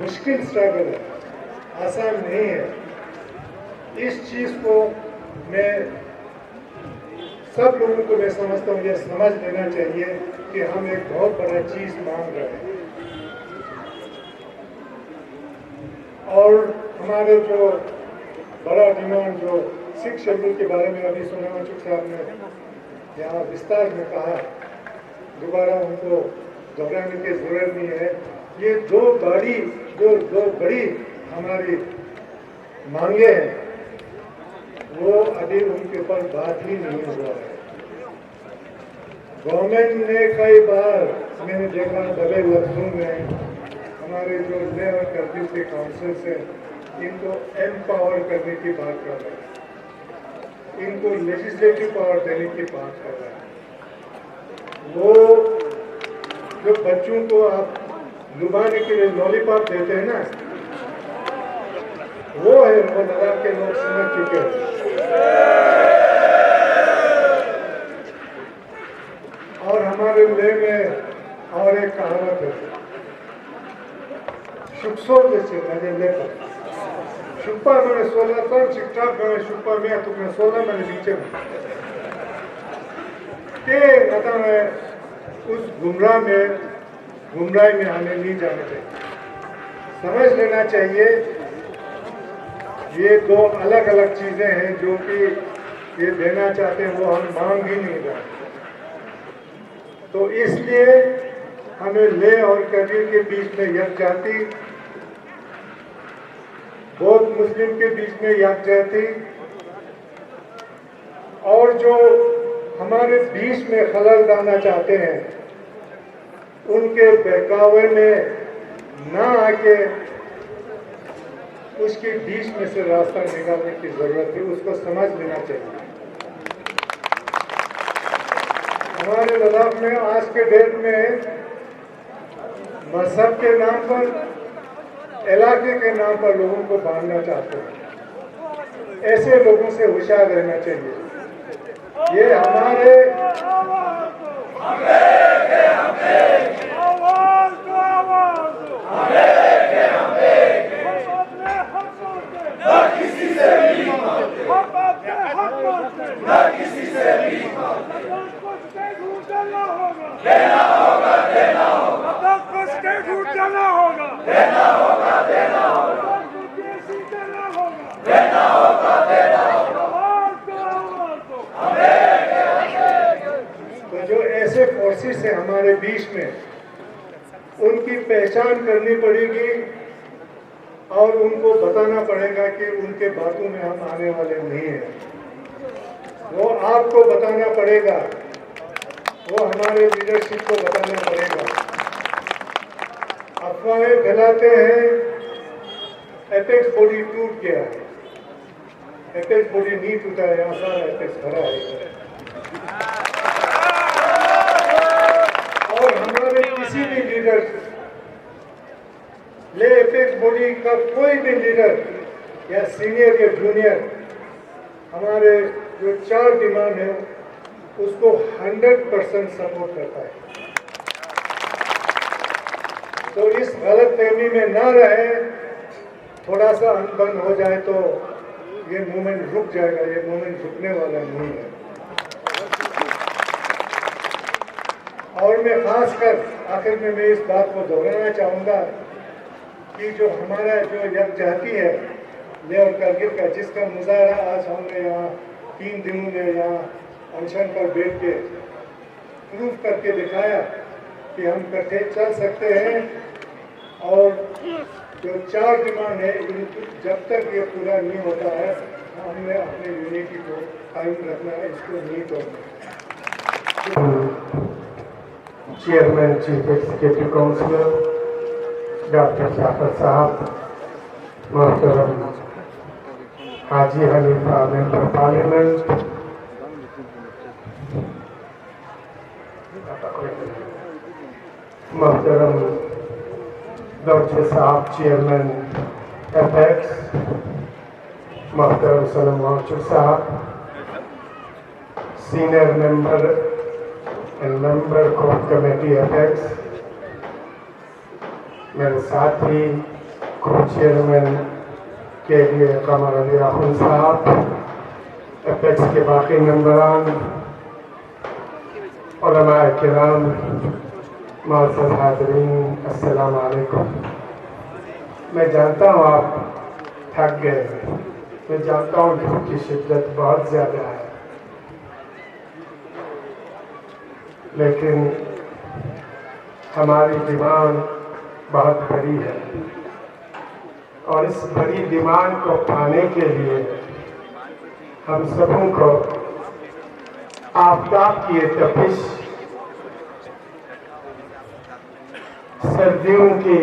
मुश्किल स्ट्रगल है, आसान नहीं है। इस चीज़ को मैं सब लोगों को मैं समझता हूँ ये समझ लेना चाहिए कि हम एक बहुत बड़ा चीज़ मांग रहे हैं। और हमारे जो बड़ा डिमांड जो सिख शेड्यूल के बारे में अभी सोनावाचुक साहब ने यहाँ विस्तार में कहा, दोबारा उनको दोहराने की जरूरत नहीं है। ये दो बड़ी हमारी मांगे हैं, वो अभी उनके ऊपर बात ही नहीं हुआ है। गवर्नमेंट ने कई बार मैंने देखा दबे लफ्जों में हमारे जो लेह और करगिल के काउंसिल से इनको एम्पावर करने की बात कर रहे हैं, इनको लेजिस्लेटिव पावर देने की बात कर रहे हैं। वो जो बच्चों को आप लुभाने के लिए लॉलीपॉप देते हैं ना, वो है, वो लद्दाख के लोग समझ चुके हैं। और हमारे लेह में और एक कहावत है, शुक्सोर जैसे मैंने लेकर शुक्पा मैंने 16 तक शिक्षा मैंने शुक्पा में तुमने 16 मैंने नीचे में के नता में उस गुमराही में हमें नहीं जाना चाहिए। समझ लेना चाहिए ये दो अलग अलग चीजें हैं जो कि ये देना चाहते हैं, वो हम मांग ही नहीं रहे। तो इसलिए हमें लेह और करगिल के बीच में यकजहती, बौद्ध मुस्लिम के बीच में यकजहती, और जो हमारे बीच में खलल डालना चाहते हैं उनके बहकावे में ना आके उसके बीच में से रास्ता निकालने की जरूरत है, उसको समझ लेना चाहिए। हमारे लद्दाख में आज के डेट में मजहब के नाम पर, इलाके के नाम पर लोगों को बांधना चाहते हैं। ऐसे लोगों से होशियार रहना चाहिए। ये हमारे ऐसे फोर्सेस है हमारे बीच में, उनकी पहचान करनी पड़ेगी और उनको बताना पड़ेगा कि उनके बातों में हम आने वाले नहीं हैं। वो आपको बताना पड़ेगा, वो हमारे लीडरशिप को बताना पड़ेगा। अफवाहें फैलाते हैं एपेक्स बॉडी टूट गया है, एपेक्स बॉडी नहीं टूटा है, यहाँ सारा एपेक्स भरा है। और हमारे किसी भी लीडर, ले एपेक्स बॉडी का कोई भी लीडर या सीनियर या जूनियर हमारे जो 4 डिमांड है उसको 100% सपोर्ट करता है। तो इस गलत फहमी में ना रहे, थोड़ा सा अनबन हो जाए तो ये मूवमेंट रुक जाएगा, ये मूवमेंट रुकने वाला नहीं है। और मैं खासकर आखिर में मैं इस बात को दोहराना चाहूँगा कि जो हमारा जो यकजहती है लेह और करगिल का, जिसका मुजाहरा आज हमने यहाँ 3 दिनों में यहाँ अनशन पर बैठ के प्रूव करके दिखाया कि हम इकट्ठे चल सकते हैं और जो 4 डिमांड है जब तक ये पूरा नहीं होता है हमने अपने यूनिटी को कायम रखना है, इसको नहीं तोड़ना। Chairman chief executive councillor doctor Jafar साहब, मोहतरम हाजी हनीफा मेंबर पार्लियामेंट, मोहतरम दौचे साहब चेयरमैन एपेक्स, मोहतरम सनम वाचू साहब senior member and member core committee apex, मेरे साथी को चेयरमैन के लिए कमर अली राहुल साहब, एपेक्स के बाकी मेंबरान, उलमाए किराम, मुअज़्ज़ज़ हाज़रीन, अस्सलाम वालेकुम। मैं जानता हूँ आप थक गए, मैं जानता हूँ धूप की शिद्दत बहुत ज़्यादा है, लेकिन हमारी डिमांड बहुत बड़ी है और इस बड़ी डिमांड को पाने के लिए हम सबों को आफताब की ये तपिश, सर्दियों की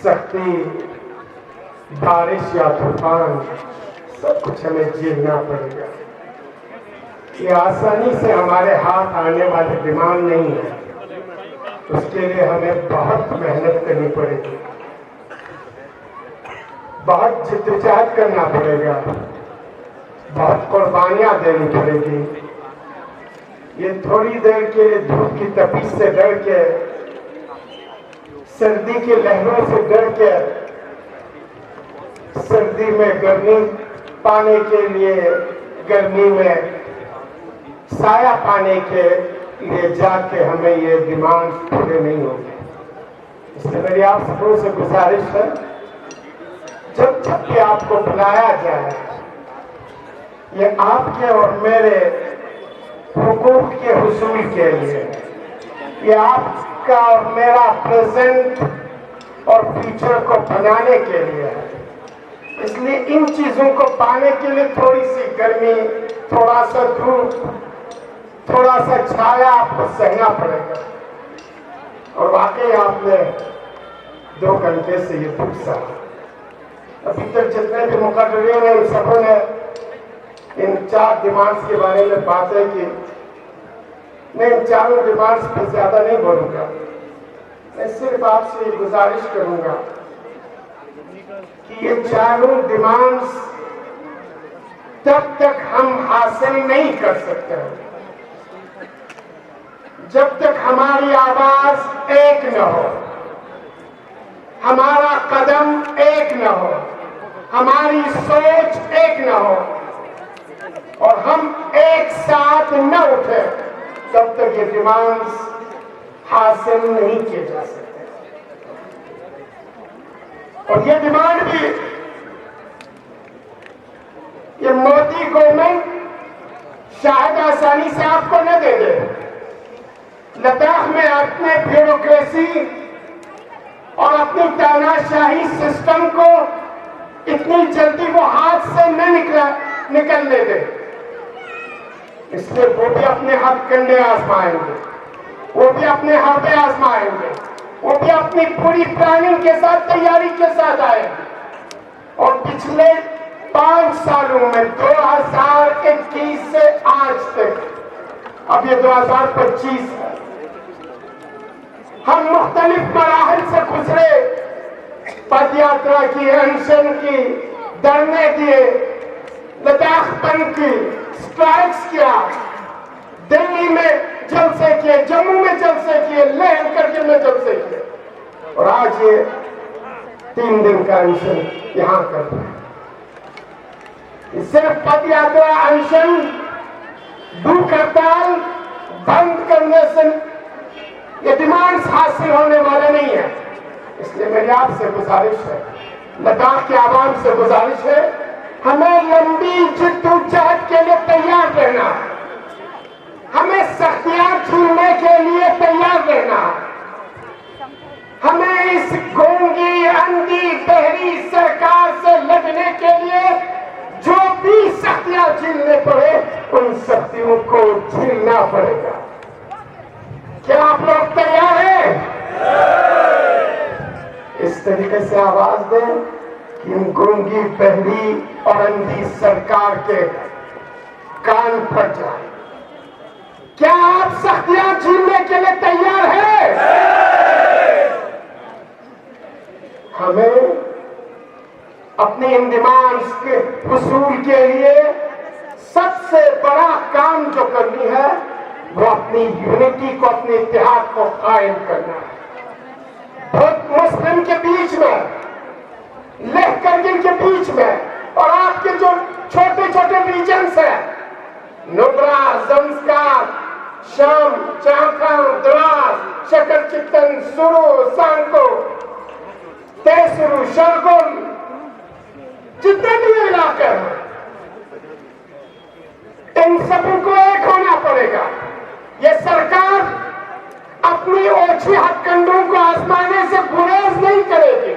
सख्ती, बारिश या तूफान, सब कुछ हमें झेलना पड़ेगा। ये आसानी से हमारे हाथ आने वाली डिमांड नहीं है, उसके लिए हमें बहुत मेहनत करनी पड़ेगी, बहुत जिद्दोजहद करना पड़ेगा, बहुत कुर्बानियां देनी पड़ेगी। ये थोड़ी देर के लिए धूप की तपिश से डर के, सर्दी की लहरों से डर के, सर्दी में गर्मी पाने के लिए, गर्मी में साया पाने के लिए जाके हमें ये डिमांड पूरे नहीं होंगे। इसलिए मेरी आप सबों से गुजारिश है, जब जब भी आपको बुलाया जाए, ये आपके और मेरे हुकूक के हुसूल के लिए, ये आपका और मेरा प्रेजेंट और फ्यूचर को बनाने के लिए है। इसलिए इन चीजों को पाने के लिए थोड़ी सी गर्मी, थोड़ा सा धूप, थोड़ा सा छाया आपको सहना पड़ेगा। और वाकई आपने 2 घंटे से ये धूप सहा। अभी तक जितने भी मुकर्ररीन हैं, उन सबों ने इन 4 डिमांड्स के बारे में बातें की। मैं इन 4 डिमांड्स पर ज्यादा नहीं बोलूंगा, मैं सिर्फ आपसे ये गुजारिश करूंगा कि ये 4 डिमांड्स तब तक हम हासिल नहीं कर सकते जब तक हमारी आवाज एक न हो, हमारा कदम एक न हो, हमारी सोच एक न हो और हम एक साथ न उठे, तब तक ये डिमांड्स हासिल नहीं किए जा सकते। और ये डिमांड भी ये मोदी गवर्नमेंट शायद आसानी से आपको न दे दे। लद्दाख में अपने ब्यूरोक्रेसी और अपनी तानाशाही सिस्टम को इतनी जल्दी वो हाथ से न निकलने दे, इसलिए वो भी अपने हाथ कंडे आजमाएंगे, वो भी अपने हाथे आजमाएंगे, वो भी अपनी पूरी प्लानिंग के साथ, तैयारी के साथ आएंगे। और पिछले 5 सालों में 2021 से आज तक, अब ये 2025 है, हम मुख्तलिफ मराहल से गुजरे, पद यात्रा की, अनशन की, धरने दिए, लद्दाख बंद की, स्ट्राइक्स किया, दिल्ली में जलसे किए, जम्मू में जलसे किए, लेह करगिल में जलसे किए और आज ये 3 दिन का अनशन यहां कर रहे हैं। सिर्फ पद यात्रा, अनशन, भूख हड़ताल बंद करने से ये डिमांड्स हासिल होने वाले नहीं है। इसलिए मेरी आपसे गुजारिश है, लद्दाख के आवाम से गुजारिश है ہمیں لمبی جدوجہد کے لیے تیار رہنا ہے، ہمیں سختیاں جھیلنے کے لیے تیار رہنا ہے، ہمیں اس گونگی اندھی بہری سرکار سے لڑنے کے لیے جو بھی سختیاں جھیلنے پڑے ان سختیوں کو جھیلنا پڑے گا۔ کیا آپ لوگ تیار ہیں؟ اس طریقے سے آواز دیں کہ ان گونگی بہری اور اندھی سرکار کے کان پھٹ جائے۔ کیا آپ سختیاں جھیلنے کے لیے تیار ہیں؟ ہمیں اپنی ان ڈیمانڈز کے حصول کے لیے سب سے بڑا کام جو کرنی ہے وہ اپنی یونٹی کو، اپنے اتحاد کو قائم کرنا ہے۔ بہت مسلم کے بیچ میں، لہ کرگل کے بیچ میں، اور آپ کے جو چھوٹے چھوٹے ریجنز ہیں، نبرا، زمسکار، شام، چاکاں، دراز، شکر چتن، سرو، سانکو، تیسرو، شرگل، جتنے بھی علاقے ہیں ان سب کو ایک ہونا پڑے گا۔ یہ سرکار اپنی اوچھی ہتھ کنڈوں کو آزمانے سے گریز نہیں کرے گی۔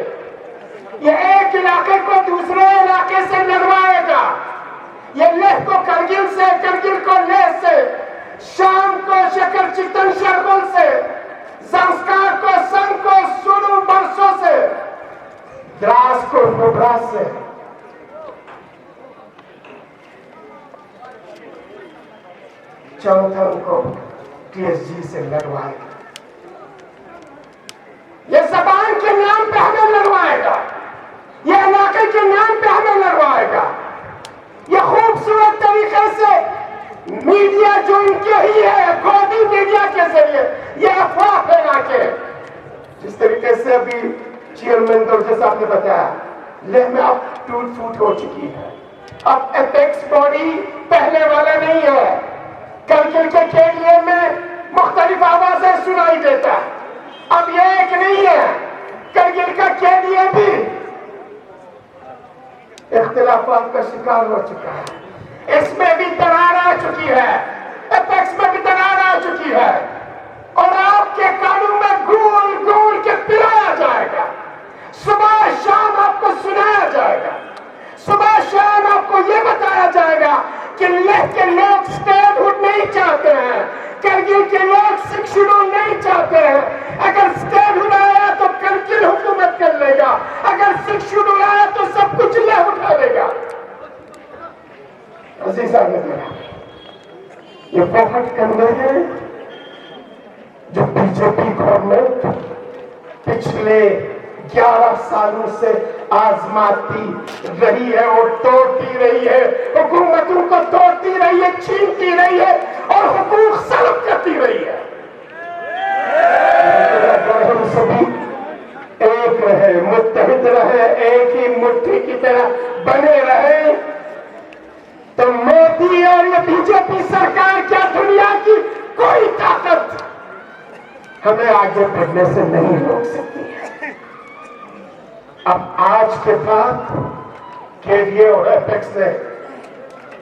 یہ ایک علاقے کو دوسرے علاقے سے لڑوائے گا۔ یہ لہ کو کرگل سے، کرگل کو لہ سے، شام کو شکر چتن شرگل سے، زمسکار کو سنگ کو سرو برسوں سے، دراز کو نبرا سے، چوتھن کو ٹی ایس جی سے لڑوائے گا۔ یہ زبان کے نام پہ ہمیں لڑوائے گا، یہ علاقے کے نام پہ ہمیں لڑوائے گا۔ یہ خوبصورت طریقے سے میڈیا جو ان کے ہی ہے، گودی میڈیا کے ذریعے یہ افواہ پھیلا کے، جس طریقے سے ابھی چیئرمین درجہ صاحب نے بتایا، لہ میں اب ٹوٹ پھوٹ ہو چکی ہے۔ اب اپیکس باڈی پہلے والا نہیں ہے۔ کرگل کے کیلئے میں مختلف آوازیں سنائی دیتا ہے، اب یہ ایک نہیں ہے۔ کرگل کا کیلئے بھی اختلافات کا شکار ہو چکا ہے، اس میں بھی درار آ چکی ہے، اپیکس میں بھی درار آ چکی ہے، اور آپ کے کانوں میں گول گول کے پلایا جائے گا۔ صبح شام آپ کو سنایا جائے گا، صبح شام آپ کو یہ بتایا جائے گا کہ لہ کے لوگ سٹیٹ ہوڈ نہیں چاہتے ہیں، کرگل کے لوگ سکھ شیڈول نہیں چاہتے ہیں۔ اگر سٹیٹ ہوڈ آیا تو کرگل حکومت کر لے گا، اگر سکھ شیڈول آیا تو سب کچھ لہ اٹھا لے گا۔ عزیزان نے یہ بہت کندھے ہیں جو بی جے پی گورنمنٹ پچھلے 11 سالوں سے آزماتی رہی ہے اور توڑتی رہی ہے، حکومتوں کو توڑتی رہی ہے، چھینتی رہی ہے اور حقوق سلب کرتی رہی ہے۔ اگر ہم سبھی ایک رہے، متحد رہے، ایک ہی مٹھی کی طرح بنے رہے تو مودی اور یہ بی جے پی سرکار کیا دنیا کی کوئی طاقت ہمیں آگے بڑھنے سے نہیں روک سکتی ہے۔ اب آج کے بعد کیلئے اور اپیکس نے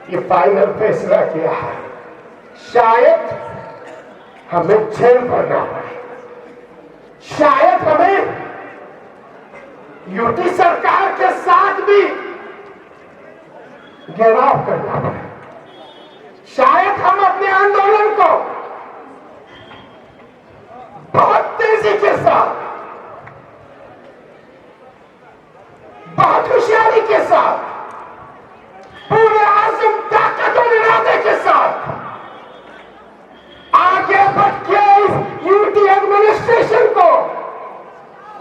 یہ فائنل فیصلہ کیا ہے، شاید ہمیں جیل بھرنا پڑے، شاید ہمیں یوٹی سرکار کے ساتھ بھی گھیراؤ کرنا پڑے، شاید ہم اپنے آندولن کو بہت تیزی کے ساتھ، بہت ہوشیاری کے ساتھ، پورے عزم، طاقت اور ارادے کے ساتھ آگے بڑھ کے اس یونٹی ایڈمنسٹریشن کو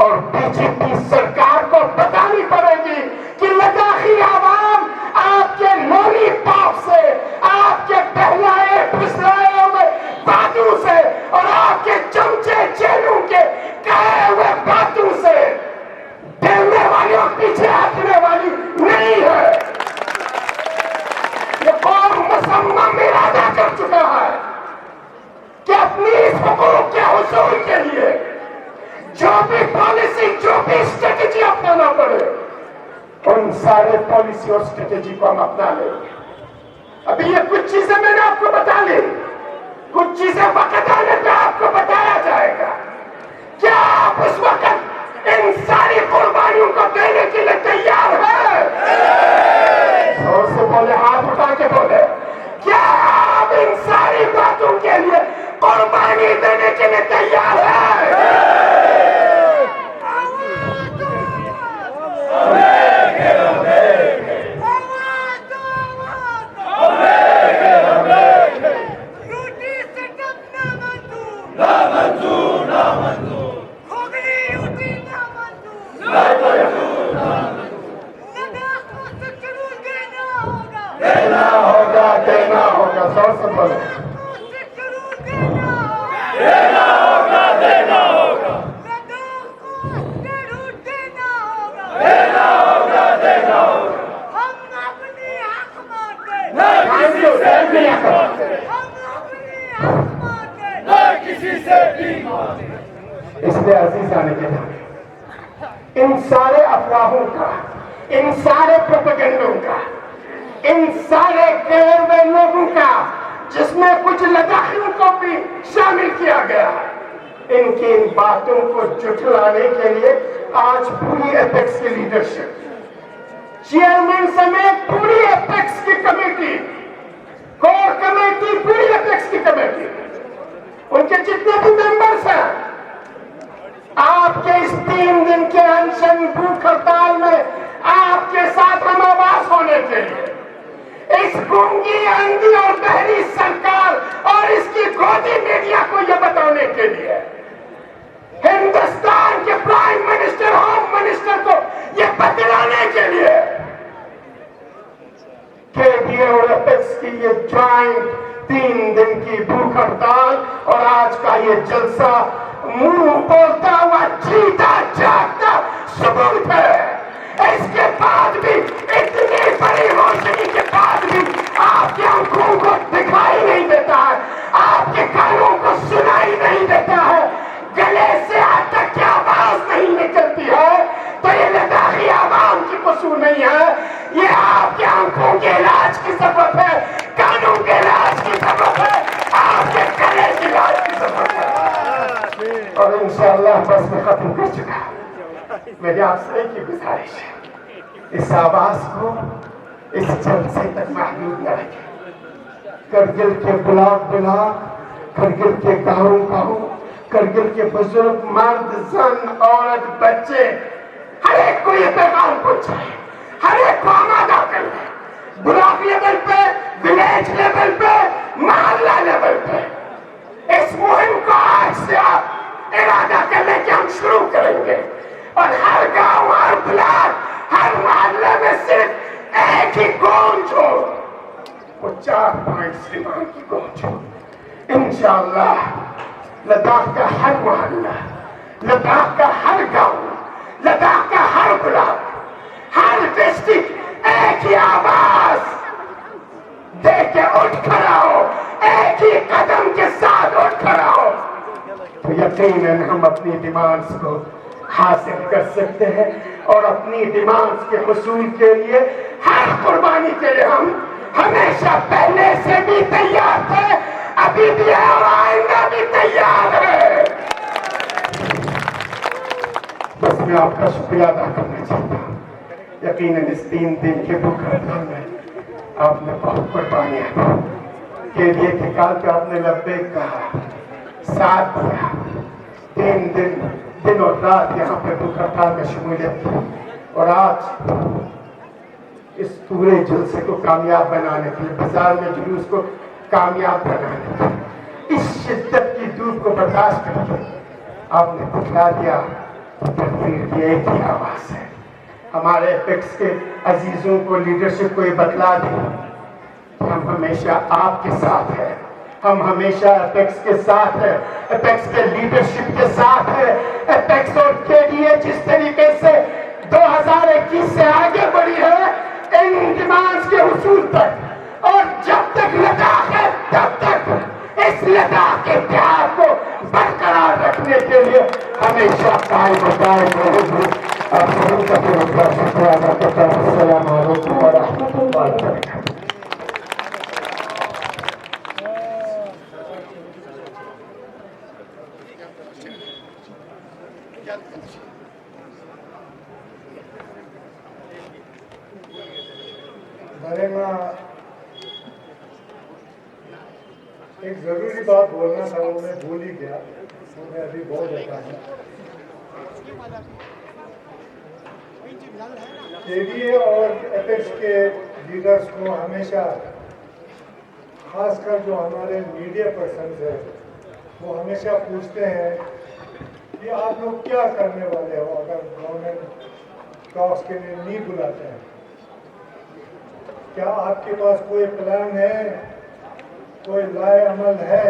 اور بی جے پی سرکار کو بتانی پڑے گی کہ لداخی عوام آپ کے لولی پاپ سے، آپ کے بہلائے پھسلائے ہوئے باتوں سے اور آپ کے چمچے چیلوں کے کہے ہوئے باتوں سے ڈرنے والی اور پیچھے ہٹنے والی نہیں ہے۔ یہ قوم مصمم ارادہ کر چکا ہے کہ اپنی اس حقوق کے حصول کے لیے جو بھی پالیسی، جو بھی اسٹریٹجی اپنانا پڑے، ان सारे पॉलिसी और स्ट्रेटेजी को हम अपना लेंगे। अभी ये कुछ चीजें मैंने आपको बता ली, कुछ चीजें वक्त आने पे आपको बताया जाएगा। क्या आप उस वक्त इन सारी कुर्बानियों को देने के लिए तैयार हैं? जोर से बोले, हाथ उठा के बोले, क्या आप इन सारी बातों के लिए कुर्बानी देने के लिए तैयार हैं? देना होगा, जोर से बोले, देना होगा, देना होगा, देना होगा, देना होगा। हम अपनी हक मांगते, न किसी से भी मांगते, हम अपनी हक मांगते, न किसी से भी मांगते। इसलिए अजीज आने के नाम इन सारे अफवाहों का, इन सारे प्रोपेगेंडों का, इन सारे गए हुए लोगों का, जिसमें कुछ लद्दाखियों को भी शामिल किया गया, इनकी इन बातों को जुटलाने के लिए आज पूरी एपेक्स की लीडरशिप, चेयरमैन समेत पूरी एपेक्स की कमेटी, कोर कमेटी, पूरी एपेक्स की कमेटी, उनके जितने भी मेंबर्स हैं, आपके इस 3 दिन के अनशन भूख हड़ताल में आपके साथ हम आवाज होने के लिए, इस गूंगी, अंधी और बहरी सरकार और इसकी गोदी मीडिया को यह बताने के लिए, हिंदुस्तान के प्राइम मिनिस्टर, होम मिनिस्टर को यह बतलाने के लिए केडीए और एपेक्स की ये ज्वाइंट 3 दिन की भूख हड़ताल और आज का ये जलसा मुंह बोलता हुआ जीता जागता सबूत है। इसके बाद भी, इतनी बड़ी रोशनी के बाद भी आपकी आंखों को दिखाई नहीं देता है, आपके कानों को सुनाई नहीं देता है, गले से आज तक की आवाज नहीं निकलती है, तो ये लद्दाखी आवाम की कसूर नहीं है, ये आपकी आंखों के इलाज की जरूरत है, कानों के इलाज की जरूरत है, आपके गले के इलाज की जरूरत है। और इंशाअल्लाह बस मैं खत्म कर चुका। मेरी आपसे एक ही गुजारिश है, इस आवाज को इस जलसे तक महदूद न रखें। करगिल के ब्लॉक, करगिल के गाँव, करगिल के बुजुर्ग, मर्द, जन, औरत, बच्चे, हर एक को ये पैगाम पहुंचाए, हर एक को आमादा कर ले, ब्लॉक लेवल पे, विलेज लेवल पे, मोहल्ला लेवल पे। इस मुहिम को आज से आप इरादा कर ले कि हम शुरू करेंगे और हर गांव, हर ब्लॉक, हर मोहल्ले में सिर्फ एक ही गूंज हो, वो 4 पॉइंट श्रीमान की गूंज हो। इंशाअल्लाह लद्दाख का हर मोहल्ला, लद्दाख का हर गांव, लद्दाख का हर ब्लॉक, हर डिस्ट्रिक्ट एक ही आवाज दे के उठ खड़ा हो, एक ही कदम के साथ उठ खड़ा हो, तो यकीनन हम अपनी डिमांड्स को हासिल कर सकते हैं और अपनी डिमांड्स के हुसूल के लिए, हर कुर्बानी के लिए हम हमेशा पहले से भी तैयार थे, अभी भी है और आइंदा भी तैयार है। बस मैं आपका शुक्रिया अदा करना चाहता हूँ। यकीनन इस 3 दिन के भूख हड़ताल में आपने बहुत कुर्बानियां दी, केडीए के काल पे आपने लब्बैक कहा, साथ दिया, 3 दिन और रात यहाँ पे भूख हड़ताल में शमूलियत की और आज इस पूरे जलसे को कामयाब बनाने के लिए, बाजार में जुलूस को कामयाब बनाने के लिए, इस शिद्दत की धूप को बर्दाश्त करके आपने दिखला दिया कि तकदीर की एक ही आवाज है। हमारे एपेक्स के अजीजों को, लीडरशिप को ये बतला दी, हम हमेशा आपके साथ हैं, हम हमेशा एपेक्स के साथ हैं, एपेक्स के लीडरशिप के साथ है। एपेक्स और केडीए जिस तरीके से 2021 से आगे बढ़ी है इन डिमांड्स के हुसूल तक, और जब तक लद्दाख है तब तक इस लद्दाख के प्यार को बरकरार रखने के लिए हमेशा कायम रहेगी। आप सभी का शुक्रिया अदा करता हूं। नरेगा एक जरूरी बात बोलना था, वो मैं भूल ही गया, तो मैं अभी बोल देता हूँ। केडीए और एपेक्स के लीडर्स को हमेशा, खासकर जो हमारे मीडिया पर्सन है, वो हमेशा पूछते हैं कि आप लोग क्या करने वाले हो अगर गवर्नमेंट टॉक्स के लिए नहीं बुलाते हैं। क्या आपके पास कोई प्लान है, कोई लाए अमल है?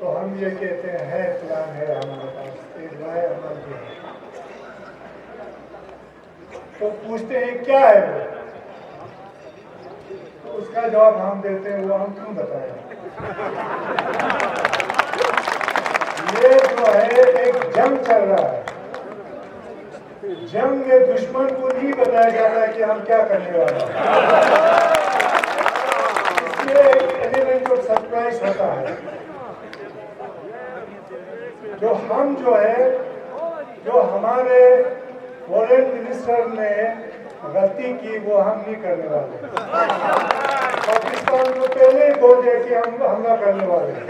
तो हम ये कहते हैं है, प्लान है हमारे पास, एक लाए अमल भी है। तो पूछते हैं क्या है वो, तो उसका जवाब हम देते हैं, वो हम क्यों बताएं। ये जो है एक जंग चल रहा है, जंग में दुश्मन को नहीं बताया जाता कि हम क्या करने वाले हैं। इसलिए एक एलिमेंट ऑफ सरप्राइज होता है। जो हमारे फॉरेन मिनिस्टर ने गलती की, वो हम नहीं करने वाले। पाकिस्तान को पहले ही बोल दिया कि हम हमला करने वाले हैं,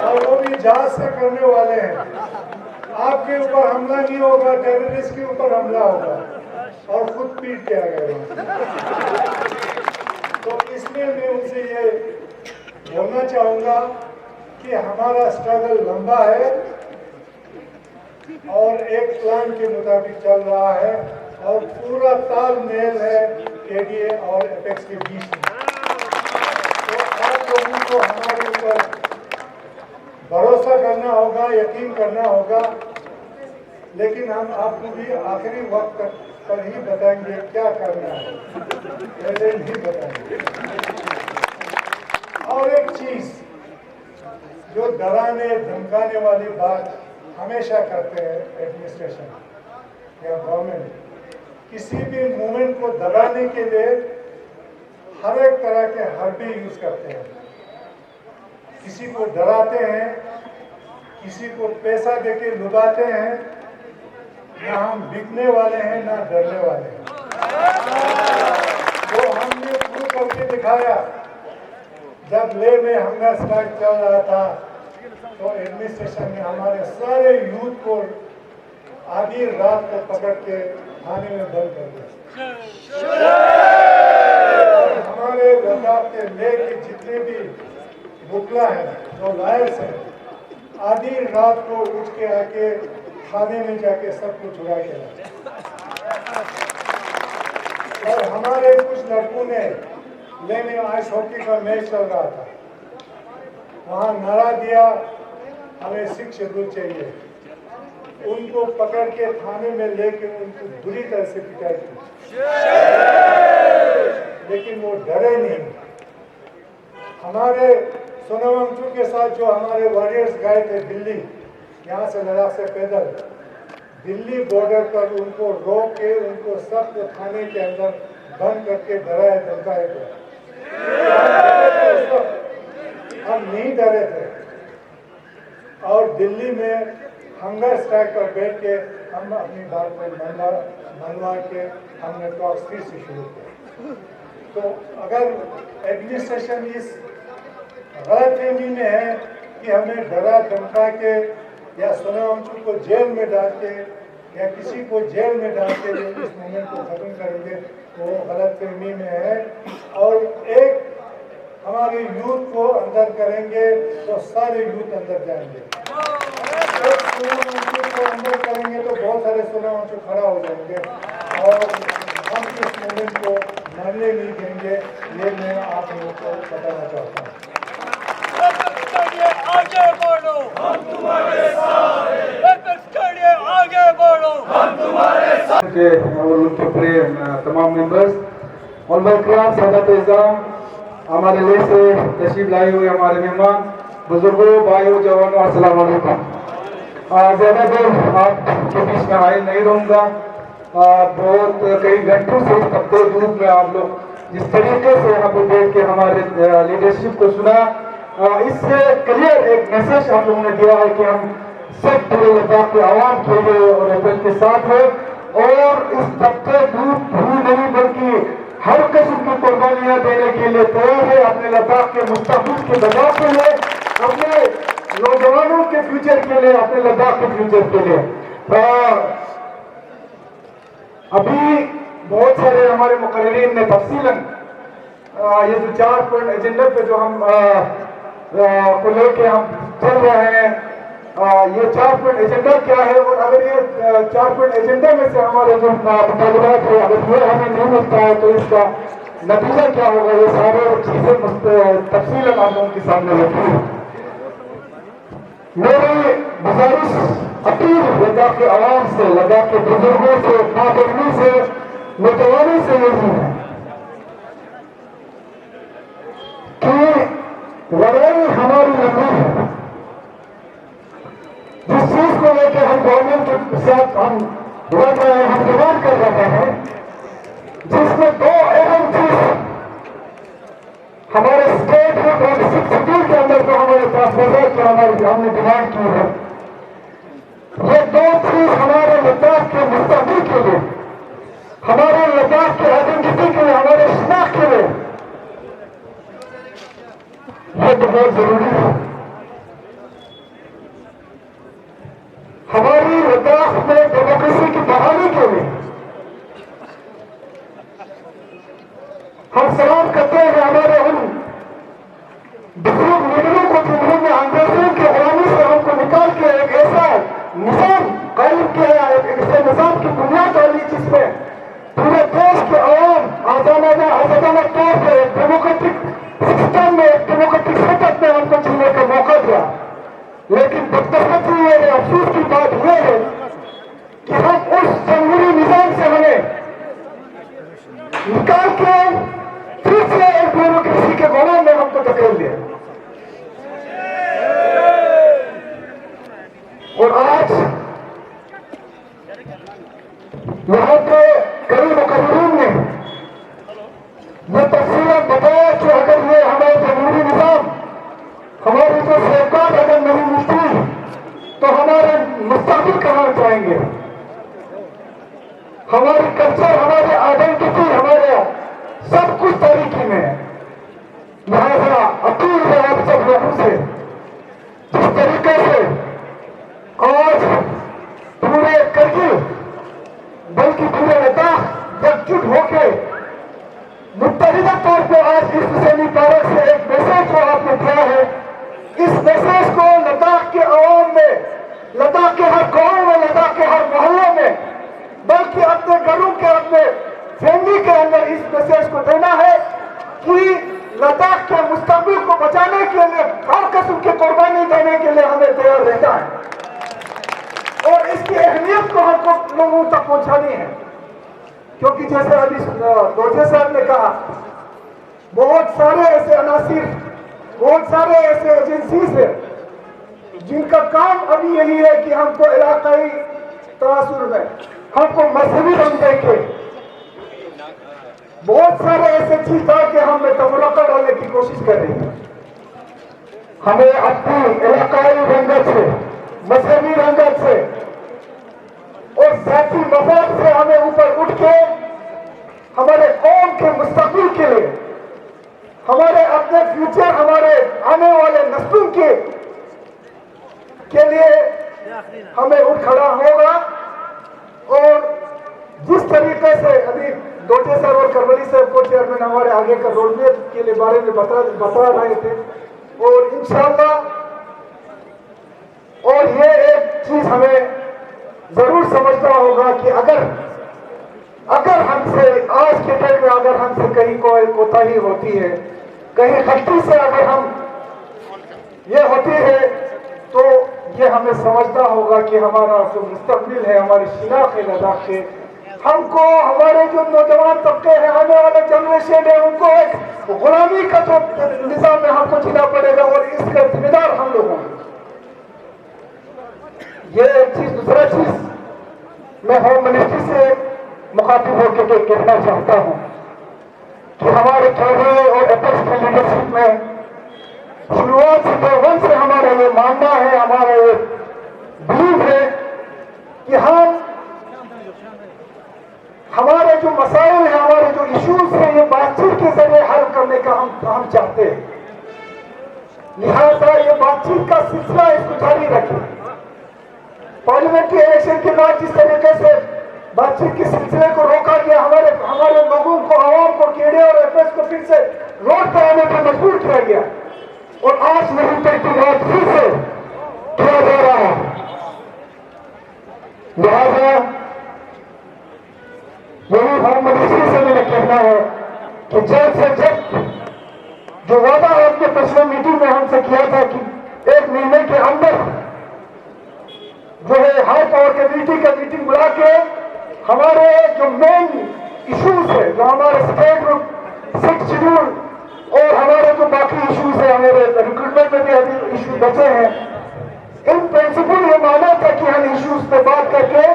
और वो भी जहाज से करने वाले हैं। आपके ऊपर हमला नहीं होगा, टेररिस्ट के ऊपर हमला होगा, और खुद पीट के आ गए। तो इसलिए मैं उनसे ये बोलना चाहूँगा कि हमारा स्ट्रगल लंबा है और एक प्लान के मुताबिक चल रहा है, और पूरा तालमेल है केडीए और एपेक्स के बीच में। तो आप लोगों को हमारे ऊपर भरोसा करना होगा, यकीन करना होगा, लेकिन हम आपको भी आखिरी वक्त पर ही बताएंगे क्या करना है, पहले नहीं बताएंगे। और एक चीज जो डराने धमकाने वाली बात हमेशा करते हैं एडमिनिस्ट्रेशन या गवर्नमेंट, किसी भी मूवमेंट को दबाने के लिए हर एक तरह के हरबे यूज करते हैं। किसी को डराते हैं, किसी को पैसा देके लुभाते हैं। ना हम बिकने वाले हैं, ना डरने वाले हैं। वो हमने प्रूव करके दिखाया। जब ले में हंगर स्ट्राइक चल रहा था, तो एडमिनिस्ट्रेशन ने हमारे सारे यूथ को आधी रात को पकड़ के थाने में बंद कर दिया। और हमारे लद्दाख के ले के जितने भी बुकला हैं, जो लायर्स हैं, आधी रात को उठ के आके थाने में जाके सब कुछ उड़ा के लाए। और हमारे कुछ लड़कों ने ले में आइस हॉकी का मैच चल रहा था, वहां नारा दिया हमें 6 शेड्यूल चाहिए। उनको पकड़ के थाने में लेके उनको बुरी तरह से पिटाई की, लेकिन वो डरे नहीं। हमारे सोनावांगचू के साथ जो हमारे वॉरियर्स गए थे दिल्ली, यहाँ से लद्दाख से पैदल दिल्ली बॉर्डर पर, उनको रोक के उनको सबको थाने के अंदर बंद करके डराया धमकाया गया। हम नहीं डरे थे, और दिल्ली में हंगर स्ट्राइक पर बैठ के हम अपनी बात को मनवा के हमने टॉक्स फिर से शुरू किया। तो अगर एडमिनिस्ट्रेशन इस गलतफहमी में है कि हमें डरा धमका के या सोनावांगचू को जेल में डाल के या किसी को जेल में डाल के इस मूवमेंट को खत्म करेंगे, तो वो गलतफहमी में है। और एक हमारे यूथ को अंदर करेंगे तो सारे यूथ अंदर जाएंगे। एक सोनावांगचू को अंदर करेंगे तो बहुत सारे सोनावांगचू खड़ा हो जाएंगे, और हम इस मूवमेंट को मरने नहीं देंगे। ये मैं आप लोगों को बताना चाहता हूँ। आगे बढ़ो, हम तुम्हारे साथ हैं। आगे बढ़ो, हम तुम्हारे साथ के और उनके पूरे तमाम मेंबर्स और बरकरार सादात इज़्ज़ाम, हमारे लिए से तशरीफ लाए हुए हमारे मेहमान, बुजुर्गों, भाइयों, जवानों, अस्सलाम वालेकुम। ज़्यादा देर आपके बीच में हाजिर नहीं रहूँगा। बहुत कई घंटों से तपते धूप में आप लोग जिस तरीके से यहाँ पर बैठ के हमारे लीडरशिप को सुना, इससे क्लियर एक मैसेज हम लोगों ने दिया है कि हम सब पूरे लद्दाख के आवाम के लिए और एपेक्स के साथ है, और इस तपते धूप भी नहीं बल्कि کے لیے تیار ہے, اپنے لداخ کے مستقبل کے بچاؤ کے لیے, اپنے نوجوانوں کے فیوچر کے لیے, اپنے لداخ کے فیوچر کے لیے. ابھی بہت سارے ہمارے مقررین نے تفصیلاً یہ جو 4 پوائنٹ ایجنڈا پہ جو ہم کو لے کے ہم چل رہے ہیں, یہ 4 پوائنٹ ایجنڈا کیا ہے, اور اگر یہ 4 پوائنٹ ایجنڈا میں سے ہمارے جو مطالبات ہے اگر یہ ہمیں نہیں ملتا ہے تو اس کا نتیجہ کیا ہوگا, یہ سارے چیزیں تفصیلاً آپ لوگوں کے سامنے رکھی ہے. میری گزارش اپیل لداخ کے عوام سے, لداخ کے بزرگوں سے, ماں سے, نوجوانوں سے یہی ہے کہ لڑائی ہماری لڑائی ہے. جس چیز کو لے کے ہم گورنمنٹ کے ساتھ ہم لڑ رہے ہیں, ہم ڈیمانڈ کر رہے ہیں, جس میں 2 اہم چیز ہمارے اسٹیٹ ہے 26 شیڈول کے اندر جو ہمارے پاس وزیر کے ہم نے ڈیمانڈ کی ہے, یہ 2 چیز ہمارے لداخ کے مستقبل کے لیے, ہمارے لداخ کے آئیڈینٹی کے لیے, ہمارے شناخت کے لیے یہ بہت ضروری ہے. ہماری لداخ میں ڈیموکریسی کی بحالی کے لیے ہم سلام کرتے ہیں ہمارے ان بزرگ لیڈروں کو جنہوں نے انگریزوں کی غلامی سے ہم کو نکال کے ایک ایسا نظام قائم کیا, ایک ایسے نظام کی بنیاد ڈالی جس میں پورے دیش کے عوام آزادانہ طور پہ ایک ڈیموکریٹک سسٹم میں, ایک ڈیموکریٹک سیٹ اپ میں ہم کو جینے کا موقع دیا. لیکن بدقسمتی یہ ہے, افسوس کی بات یہ ہے کہ ہم اس جمہوری نظام سے ہمیں نکال کے پھر سے ایک بیوروکریسی کے غلام میں ہم کو دھکیل دیا. اور آج یہاں کے کئی مقررین نے یہ تفصیلیں بتایا کہ اگر یہ ہمارے جمہوری نظام, ہماری جو سیفگارڈ اگر نہیں ملتی تو ہمارے مستقبل کہاں جائیں گے, ہماری کلچر, ہماری آئیڈینٹی, ہمارے سب کچھ تاریخی میں ہے. لہذا اپیل ہے آپ سب لوگوں سے, جس طریقے سے آج پورے کرگل بلکہ پورے لداخ یکجٹ ہو کے متحدہ طور پہ آج اس حسینی پارک سے ایک میسج جو آپ نے دیا ہے, اس میسج کو لداخ کے عوام میں, لداخ کے ہر گاؤں میں, لداخ کے ہر محلوں میں, بلکہ اپنے گھروں کے, اپنے فیملی کے اندر اس میسج کو دینا ہے کہ لداخ کے مستقبل کو بچانے کے لیے ہر قسم کی قربانی دینے کے لیے ہمیں تیار رہنا ہے, اور اس کی اہمیت کو ہم کو لوگوں تک پہنچانی ہے. کیونکہ جیسے ابھی دوجے صاحب نے کہا, بہت سارے ایسے عناصر, بہت سارے ایسے ایجنسیز ہیں جن کا کام ابھی یہی ہے کہ ہم کو علاقائی تناظر میں, ہم کو مذہبی رنگ دے کے بہت سارے ایسے چیز ڈال کے ہم میں تفرقہ ڈالنے کی کوشش کر رہی ہیں. ہمیں اپنی علاقائی رنگت سے, مذہبی رنگت سے اور ذاتی مفاد سے ہمیں اوپر اٹھ کے ہمارے قوم کے مستقبل کے لیے, ہمارے اپنے فیوچر, ہمارے آنے والے نسلوں کے لیے ہمیں اٹھ کھڑا ہوگا. اور جس طریقے سے ابھی دوٹے صاحب اور کرولی صاحب کو چیئرمین ہمارے آگے کا روڈ میپ کے بارے میں بتا رہے تھے, اور انشاءاللہ اور یہ ایک چیز ہمیں ضرور سمجھنا ہوگا کہ اگر ہم سے آج کے ٹائم میں اگر ہم سے کہیں کوئی کوتاہی ہوتی ہے, کہیں غلطی سے اگر ہم یہ ہوتی ہے, تو یہ ہمیں سمجھنا ہوگا کہ ہمارا جو مستقبل ہے, ہماری شناخت ہے لداخ کے, ہم کو ہمارے جو نوجوان طبقے ہیں, آنے والے جنریشن ہے, ان کو ایک غلامی کا جو نظام میں ہم کو جینا پڑے گا, اور اس کا ذمہ دار ہم لوگ ہیں. یہ ایک چیز. دوسرا چیز میں ہوم منسٹری سے مخاطب ہو کے کہنا چاہتا ہوں کہ ہمارے کیڈر اور ایپیکس کی لیڈرشپ میں شروعات سے ڈے ون سے ہمارا یہ ماننا ہے, ہمارا یہ بلیو ہے کہ ہمارے جو مسائل ہیں, ہمارے جو ایشوز ہیں, یہ بات چیت کے ذریعے حل करने का हम चाहते हैं। लिहाजा ये बातचीत का सिलसिला इसको जारी रखें। पार्लियामेंट्री इलेक्शन के बाद जिस तरीके से बातचीत के सिलसिले को रोका गया, हमारे लोगों को, आवाम को, केडे और एफएस को फिर से रोड पर आने पर मजबूर किया गया और आज नहीं तक की बात फिर से किया जा रहा है। लिहाजा यही मोहम्मद इसी से मैंने कहना है कि जल्द से जल्द जो वादा आपने पिछले मीटिंग में हमसे किया था कि 1 महीने के अंदर जो है हाई पावर कमेटी का मीटिंग बुला के हमारे जो मेन इश्यूज है, जो हमारे स्टेट ग्रुप 6 शेड्यूल और हमारे जो बाकी इश्यूज है, हमारे रिक्रूटमेंट में भी अभी इश्यू बचे हैं, इन प्रिंसिपल ये माना था कि हम इश्यूज पे बात करके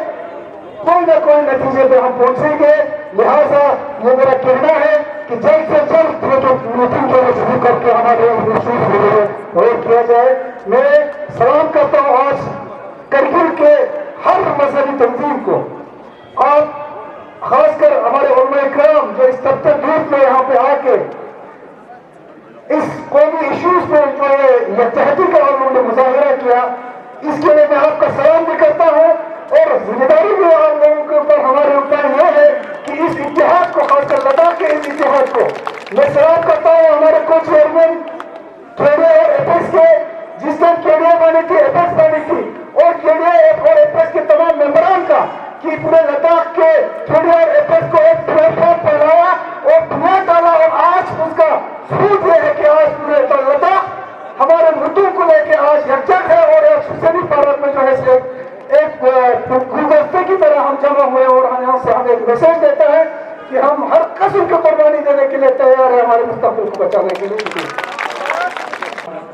कोई ना कोई नतीजे पे हम पहुंचेंगे। लिहाजा ये मेरा कहना है कि जल्द से जल्द ये जो मीटिंग जो शुरू करके हमारे इश्यूज और किया जाए। मैं सलाम करता हूँ आज करगिल के हर मजहबी तंजीम को, आप खासकर हमारे उलमा इकराम जो इस तब धूप में यहाँ पे आके इस कौमी इश्यूज में जो है यत्तहदी का उन्होंने मुजाहिरा किया, इसके लिए मैं आपका सलाम भी करता हूँ और जिम्मेदारी भी आप लोगों के ऊपर, हमारे ऊपर यह है कि इस इतिहाद को, खासकर लद्दाख के इस इतिहाद को मैं सलाम करता हूँ हमारे को चेयरमैन केडे और एपेक्स के, जिस टाइम केडे बनी थी, एपेक्स बनी थी, और केडे और एपेक्स के तमाम मेंबरान का कि पूरे लद्दाख के केडे और एपेक्स को एक प्लेटफॉर्म पर लाया और दुनिया डाला। और आज उसका सबूत यह है कि आज पूरे लद्दाख हमारे मुद्दों को लेकर आज यकजट है और एक सुसैनी भारत में जो है एक गुलदस्ते की तरह हम जमा हुए और यहाँ से हमें एक मैसेज देता है कि हम हर किस्म की कुर्बानी देने के लिए तैयार है हमारे मुस्तकबिल को बचाने के लिए।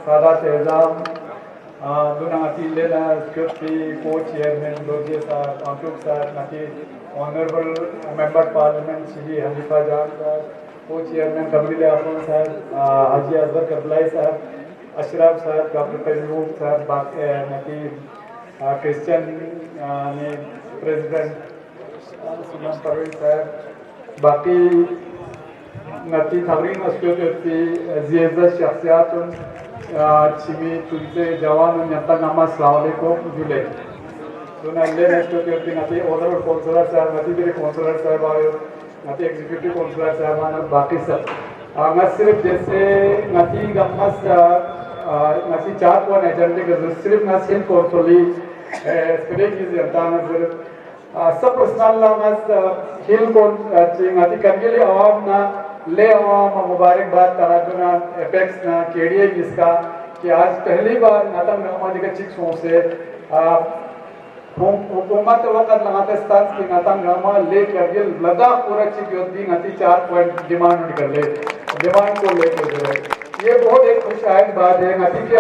सादात एजाम दुनाती लेना स्क्रिप्टी को चेयरमैन लोजे साहब, आंटुक साहब, नाती honourable member parliament Shri Hanifa जान साहब, को चेयरमैन कमरिल आफम साहब, हाजी अजहर कबलाई साहब, अशरफ साहब, डॉक्टर तैयूब साहब, बाकी नाती क्रिश्चियन ने प्रेसिडेंट सुमन परवीन साहब, बाकी नती तबरीन अस्कुती ज़ियज़त शख्सियातुन चिमी तुलसे जवान यंता नामा अस्सलाम वालेकुम जुले दुनाले अस्कुती नती ऑनरेबल काउंसलर साहब, नती भी काउंसलर साहब आयो, नती एग्जीक्यूटिव काउंसलर साहब आना, बाकी सब आना सिर्फ जैसे नती गम्मस नती चार वन एजेंडे के सिर्फ ना सिंध काउंसली स्प्रेक इज यंता सिर्फ सब पर्सनल नामस हिल को चिंगाती करगिली आवाम ना ले आवाम मुबारकबाद तराजुना एपेक्स ना केडीए इसका कि आज पहली बार नतम गमादी का चिक्सों से हुकूमत वक्त लगाते स्थान की नतम गमा ले करगिल लद्दाख पूरा चिक योद्दी नती 4 पॉइंट डिमांड निकल ले डिमांड को लेकर जो है ये बहुत एक खुशहाल बात है। नती की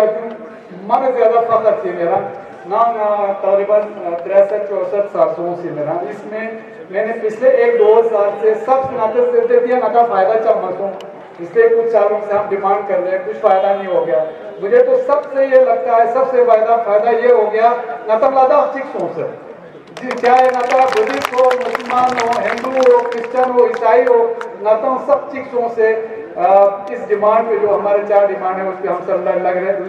मन ज्यादा फख्र थी मेरा नाम तकरीबन 63-64 सालों से मेरा, इसमें मैंने पिछले 1-2 साल से सब नाते से दे दिया ना फायदा चल मसूं, इसलिए कुछ सालों से हम डिमांड कर रहे हैं, कुछ फायदा नहीं हो गया। मुझे तो सबसे ये लगता है सबसे फायदा ये हो गया ना लद्दाख चिक्सों से, चाहे ना बुद्धिस्ट हो, मुसलमान हो, हिंदू हो, क्रिश्चियन हो, ईसाई हो, ना सब चिक्सों से इस डिमांड पे जो हमारे 4 डिमांड है उस पर हम सब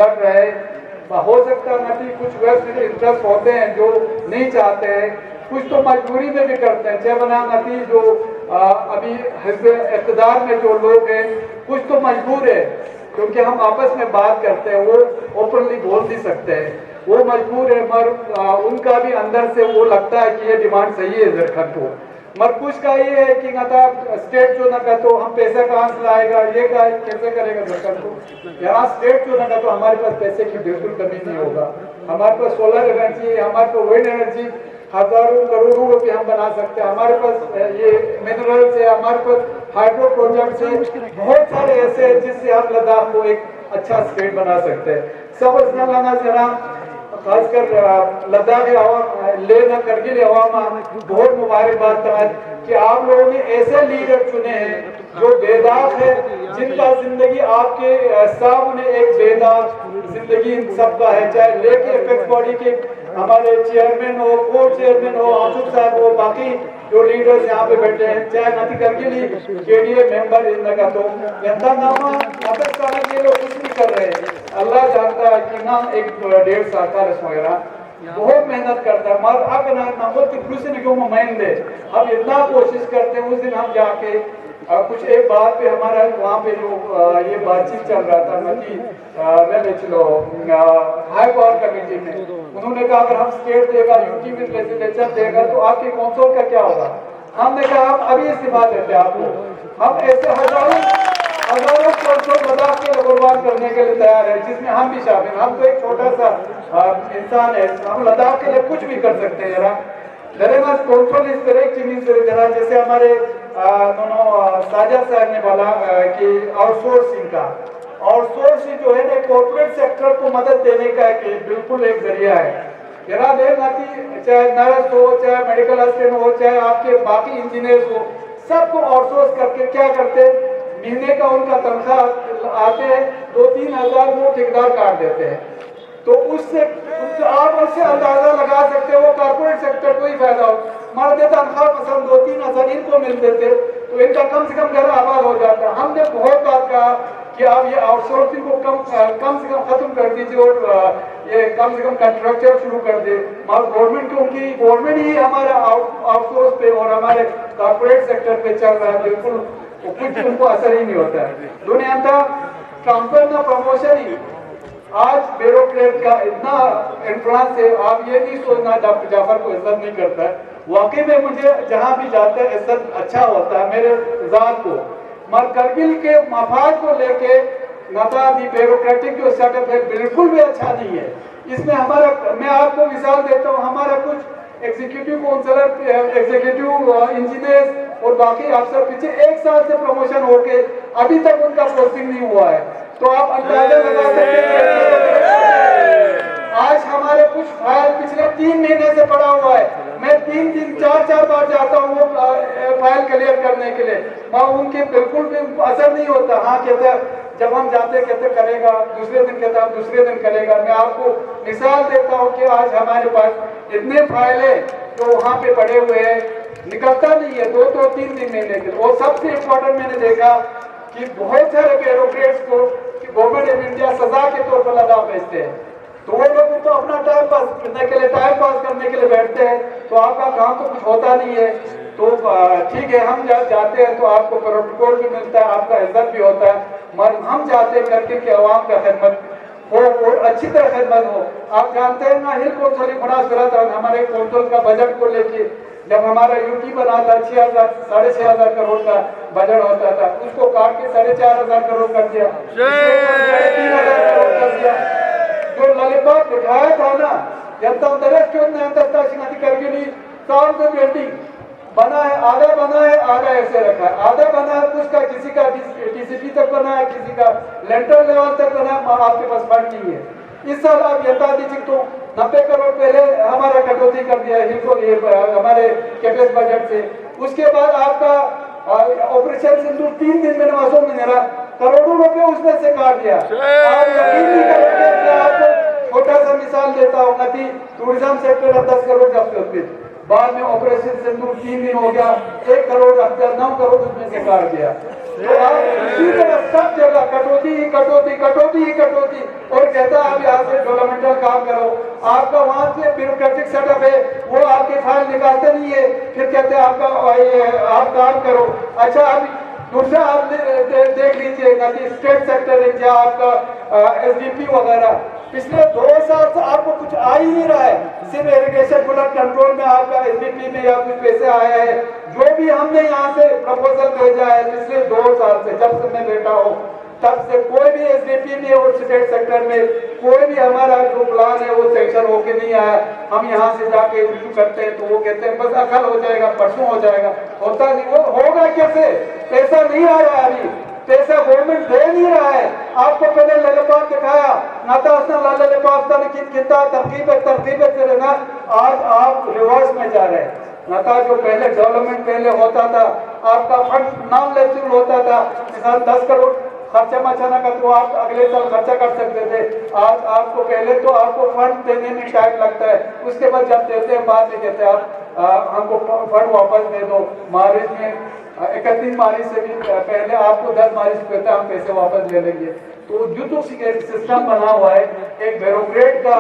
लग रहे हैं। हो सकता है कि कुछ वेस्ट इंटरेस्ट होते हैं जो नहीं चाहते हैं, कुछ तो मजबूरी में भी करते हैं, चाहे बना नती जो अभी इक़्तिदार में जो लोग हैं कुछ तो मजबूर है क्योंकि हम आपस में बात करते हैं, वो ओपनली बोल नहीं सकते हैं, वो मजबूर है, मगर उनका भी अंदर से वो लगता है कि ये डिमांड सही है जरखंड को, मगर कुछ का ये है कि स्टेट जो ना का तो हम पैसा कहाँ से लाएगा, ये कैसे करेगा जरखंड को। यहाँ स्टेट जो ना का तो हमारे पास पैसे की बिल्कुल कमी नहीं होगा, हमारे पास सोलर एनर्जी है, हमारे पास विंड एनर्जी हजारों करोड़ों रुपये हम बना सकते हैं, हमारे पास ये मिनरल्स है, हमारे पास हाइड्रो प्रोजेक्ट्स है, बहुत सारे ऐसे हैं जिससे हम लद्दाख को एक अच्छा स्टेट बना सकते हैं। सब लाना जरा खासकर लद्दाख आवाम लेना करगिल आवाम बहुत मुबारकबाद कि आप लोगों ने ऐसे लीडर चुने हैं जो बेदाग है, जिनका जिंदगी आपके सामने एक बेदाग जिंदगी इन सबका है, चाहे लेके एपेक्स बॉडी के हमारे चेयरमैन हो, को चेयरमैन हो, आफूब साहब हो, बाकी जो लीडर्स यहाँ पे बैठे हैं, चाहे नती करके केडीए मेंबर इनका तो यंदा नामा मदद करने के लोग कुछ नहीं कर रहे हैं। अल्लाह जानता है कि ना 1.5 साल का वगैरह बहुत मेहनत करता है, मगर अब ना बोल कि दूसरे ने क्यों माइन दे, हम इतना कोशिश करते हैं। उस दिन हम जाके कुछ एक बात पे हमारा वहाँ पे जो ये बातचीत चल रहा था हाई पावर कमेटी में, उन्होंने कहा अगर हम स्टेट देगा, यूटी में लेजिस्लेचर देगा तो आपके कौंसिल का क्या होगा। हमने कहा हम अभी इस्तीफा देते हैं आपको, हम ऐसे हजारों कौंसिल लद्दाख के कुर्बान करने के लिए तैयार है, जिसमें हम भी शामिल। हम तो एक छोटा सा इंसान है, हम लद्दाख के लिए कुछ भी कर सकते हैं। जरा दरेमास कौंसिल इस तरह की चीज जरा जैसे हमारे दोनों साजा साहब ने बोला कि आउटसोर्सिंग जो है ना कॉर्पोरेट सेक्टर को मदद देने का बिल्कुल एक जरिया है। जरा देर नाती चाहे नर्स हो, चाहे मेडिकल असिस्टेंट हो, चाहे आपके बाकी इंजीनियर हो, सबको आउटसोर्स करके क्या करते हैं, महीने का उनका तनख्वाह आते हैं 2-3 हज़ार वो ठेकेदार काट देते हैं। तो उससे आप उससे अंदाजा लगा सकते हो वो कॉर्पोरेट सेक्टर को ही फायदा हो। मर्द तनख्वाह पसंद 2-3 हज़ार इनको मिल देते तो इनका कम से कम घर आबाद हो जाता। हमने बहुत बात कहा कि आप ये आउटसोर्सिंग को कम से कम खत्म कर दीजिए और ये कम से कम कंट्रैक्चर शुरू कर दे। मगर गवर्नमेंट क्योंकि गवर्नमेंट ही हमारे आउटसोर्स पे और हमारे कॉर्पोरेट सेक्टर पे चल रहा है, बिल्कुल कुछ उनको असर ही नहीं होता है। दुनिया का ट्रांसफर ना प्रमोशन ही आज ब्यूरोक्रेट का इतना इन्फ्लुएंस है, आप ये नहीं सोचना डॉक्टर जाफर को इज्जत नहीं करता है। वाकई में मुझे जहां भी जाता है इज्जत अच्छा होता है मेरे जात को, मगर करगिल के मफाद को लेके नता दी ब्यूरोक्रेटिक जो सेटअप है बिल्कुल भी अच्छा नहीं है। इसमें हमारा, मैं आपको मिसाल देता हूँ, हमारा कुछ एग्जीक्यूटिव काउंसलर, एग्जीक्यूटिव इंजीनियर और बाकी अफसर पीछे 1 साल से प्रमोशन होके अभी तक उनका पोस्टिंग नहीं हुआ है। तो आप अंदाजा लगा सकते हैं आज हमारे कुछ फाइल पिछले 3 महीने से पड़ा हुआ है। मैं 3-4 बार जाता हूँ वो फाइल क्लियर करने के लिए, मगर उनके बिल्कुल भी असर नहीं होता। हाँ कहते जब हम जाते कहते करेगा, दूसरे दिन कहता दूसरे दिन करेगा। मैं आपको मिसाल देता हूँ कि आज हमारे पास इतने फाइलें जो वहाँ पे पड़े हुए हैं, निकलता नहीं है 2-3 दिन महीने के। और सबसे इम्पोर्टेंट मैंने देखा कि बहुत सारे ब्यूरोक्रेट्स को गवर्नमेंट ऑफ इंडिया सजा के तौर पर लद्दाख भेजते हैं, तो वो लोग तो अपना टाइम पास करने के लिए बैठते हैं, तो आपका काम तो कुछ होता नहीं है। तो ठीक है, हम जाते हैं तो आपको प्रोटोकॉल भी मिलता है, आपका इज्जत भी होता है, मगर हम चाहते हैं करके कि आवाम का खिदमत हो और अच्छी तरह खिदमत हो। आप जानते हैं ना हिल कौंसिल बड़ा फिरा था हमारे कौंसिल का बजट को लेके, जब हमारा यूटी बना था 6,500 करोड़ का बजट होता था, उसको काट के 4,500 करोड़ कर दिया, 3,000 करोड़ कर दिया। जो ललितबाग दिखाया था ना जनता करगिली साल से पेंटिंग बना है, आधा ऐसे रखा है, आधा बना है उसका, किसी का टीसीपी तक बना है, किसी का लेंटर लेवल तक बना है, आपके पास फंड नहीं है। इस साल आप यथा दीजिए तो 90 करोड़ पहले हमारा कटौती कर दिया है हमारे कैपेक्स बजट से। उसके बाद आपका ऑपरेशन सिंदूर 3 दिन में नवासों में मेरा करोड़ों रुपए उसमें से काट दिया। आप यकीन नहीं करेंगे, मैं आपको छोटा सा मिसाल देता हूँ, नदी टूरिज्म सेक्टर में 10 करोड़ जब्त होते, बाद में ऑपरेशन सिंदूर 3 दिन हो गया, 1 करोड़ 9 करोड़ उसमें से काट दिया। तो आप इसी तरह सब जगह कटौती और कहता है आप यहाँ से डेवलपमेंटल काम करो। आपका वहाँ से ब्यूरोक्रेटिक सेटअप है, वो आपके फाइल निकालते नहीं है, फिर कहते हैं आपका आप काम करो। अच्छा, अब दूसरा आप देख लीजिएगा कि स्टेट सेक्टर है जहाँ आपका एसडीपी वगैरह पिछले 2 साल से आपको कुछ आ ही नहीं रहा है। सिर्फ इरिगेशन फ्लड कंट्रोल में आपका एसडीपी में या कुछ पैसे आया है। जो भी हमने यहाँ से प्रपोजल भेजा है पिछले 2 साल से, जब से मैं बैठा हूँ तब से कोई भी एसडीपी में और स्टेट सेक्टर में कोई भी हमारा जो प्लान है वो सेंक्शन होके नहीं आया। हम यहाँ से जाके रिव्यू करते हैं तो वो कहते हैं बस कल हो जाएगा, परसों हो जाएगा, होता नहीं। वो होगा कैसे? पैसा नहीं आ रहा है, अभी पैसा गवर्नमेंट दे नहीं रहा है। आपको पहले ललितबाग दिखाया तरकीब चले ना, आज आप रिवर्स में जा रहे हैं। नता जो पहले डेवलपमेंट पहले होता था, आपका फंड नॉन लेजिबल होता था, मिसाल 10 करोड़ खर्चा मचाना का तो आप अगले साल खर्चा कर सकते थे। आज आपको पहले तो आपको फंड देने में टाइम लगता है, उसके बाद जब देते हैं बाद में कहते हैं आप हमको फंड वापस दे दो। मार्च में 31 मार्च से भी पहले आपको 10 मार्च कहते हैं हम पैसे वापस ले लेंगे। तो जो तो सिस्टम बना हुआ है एक ब्यूरोक्रेट का,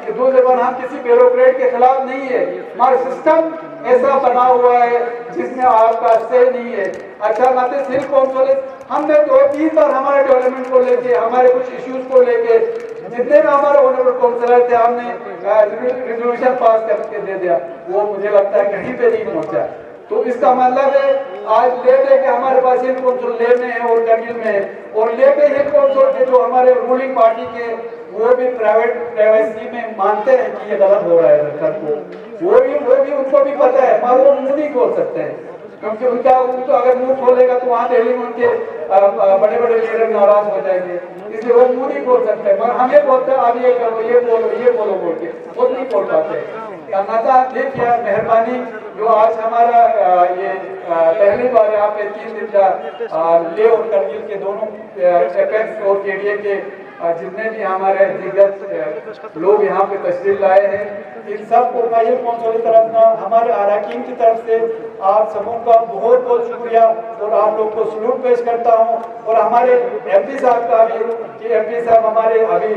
दो जबान हम किसी ब्यूरोक्रेट के खिलाफ नहीं है, हमारा सिस्टम ऐसा बना हुआ है जिसमें आपका से नहीं है। अच्छा नाते सिर्फ कौंसिल हमने 2-3 बार हमारे डेवलपमेंट को लेके हमारे कुछ इश्यूज को लेके जितने भी हमारे ऑनरेबल काउंसिलर थे हमने रिजोल्यूशन पास करके दे दिया, वो मुझे लगता है कहीं पे नहीं पहुंचा। तो इसका मतलब है आज लेके हमारे पास हिल कौंसिल लेने हैं और करगिल में है, और लेके हिल कौंसिल के जो हमारे रूलिंग पार्टी के वो भी प्राइवेसी में मानते हैं कि ये गलत हो रहा है सरकार को, वो भी उनको भी पता है, मगर वो मुंह नहीं खोल सकते हैं क्योंकि उनका तो अगर मुंह खोलेगा तो वहाँ दिल्ली में उनके बड़े बड़े लीडर नाराज हो जाएंगे, इसलिए वो मुंह नहीं खोल सकते। मगर हमें बोलते हैं अब ये करो ये बोलो बोल के वो नहीं बोल पाते। नाता देखिए मेहरबानी जो आज हमारा ये पहली बार यहाँ पे 3 दिन का ले और करगिल के दोनों एपेक्स और केडीए के जितने भी हमारे दिग्गज लोग यहाँ पे तशरीफ लाए हैं, इन सबको कायल कौंसिल की तरफ ना हमारे अरकान की तरफ से आप सबों का बहुत बहुत शुक्रिया और आप लोग को सलूट पेश करता हूँ। और हमारे एमपी साहब का भी कि एमपी साहब हमारे अभी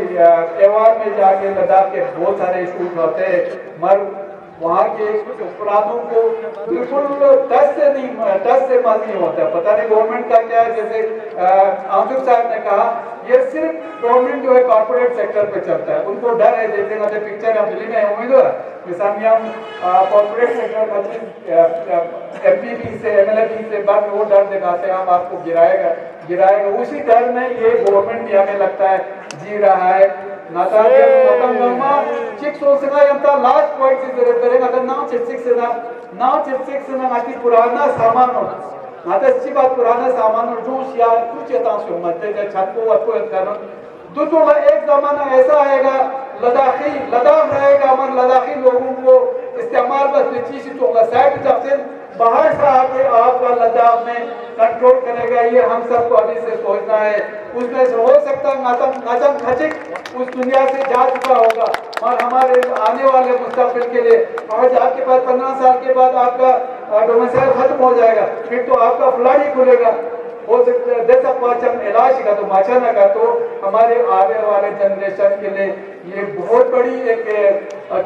एवार में जाके लद्दाख के बहुत सारे इशूज होते हैं, मगर वहाँ के अपराधों को बिल्कुल टच से माल नहीं होता। पता नहीं गवर्नमेंट का क्या है, जैसे आंसू साहब ने कहा ये सिर्फ गवर्नमेंट जो है कॉर्पोरेट सेक्टर पे चलता है, उनको डर है। जैसे मतलब पिक्चर हम दिल्ली में उम्मीद है मिसाल हम कॉर्पोरेट सेक्टर एमपी से एमएलए से बाद वो डर दिखाते हैं हम आपको गिराएगा, उसी डर में ये गवर्नमेंट भी हमें लगता है जी रहा है। लास्ट पॉइंट अति पुराना सामान हो, अच्छी बात पुराना सामान हो जूस या कुछ छत को एक जमाना ऐसा आएगा लद्दाख रहेगा, मगर लद्दाखी लोगों को इस्तेमाल बस चीज तो साइड जब से बाहर से आके आपका लद्दाख में कंट्रोल करेगा, ये हम सबको अभी से सोचना है। उसमें से हो सकता है नाचम खचिक उस दुनिया से जा चुका होगा, और हमारे आने वाले मुस्तकबिल के लिए आज आपके पास 15 साल के बाद आपका डोमिसाइल खत्म हो जाएगा, फिर तो आपका फ्लड ही खुलेगा। हो सकता है जैसा पाचन इलाज का तो माचना का तो हमारे आने वाले जनरेशन के लिए ये बहुत बड़ी एक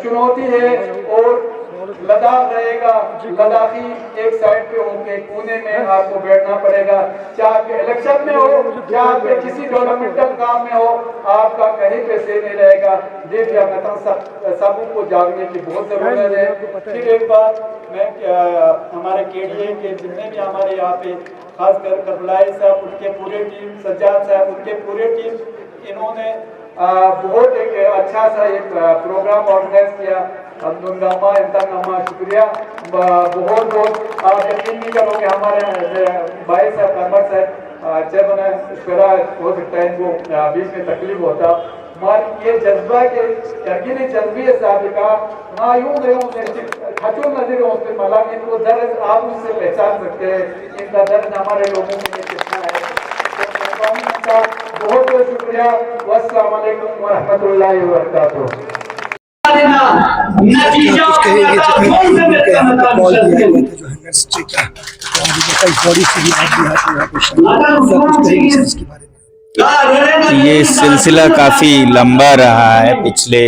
चुनौती है। और लद्दाख रहेगा, लद्दाखी एक साइड पे होके कोने में आपको बैठना पड़ेगा, चाहे आपके इलेक्शन में हो या आपके किसी डेवलपमेंटल काम में हो, आपका कहीं पे से नहीं रहेगा। देखिए सबों को जागने की बहुत जरूरत है। फिर एक बात मैं हमारे केडीए के जितने भी हमारे यहाँ पे खासकर करबलाई साहब उनके पूरे टीम, सज्जाद साहब उनके पूरे टीम, इन्होंने बहुत एक अच्छा सा एक प्रोग्राम ऑर्गेनाइज किया। अब्दुल्लामा इंतनामा शुक्रिया बहुत यकीन नहीं करोगे हमारे भाई साहब कमर साहब चेयरमैन हो सकता है इनको बीच में तकलीफ होता, मगर ये जज्बा के करगिल जज्बी साबिका ना यूं खचूर नजर होते मतलब इनको दर्द आप उससे पहचान सकते हैं, इनका दर्द हमारे लोगों के लिए कितना है। बहुत बहुत शुक्रिया। अस्सलाम वालेकुम व रहमतुल्लाहि व बरकातहू। ये सिलसिला काफ़ी लंबा रहा है पिछले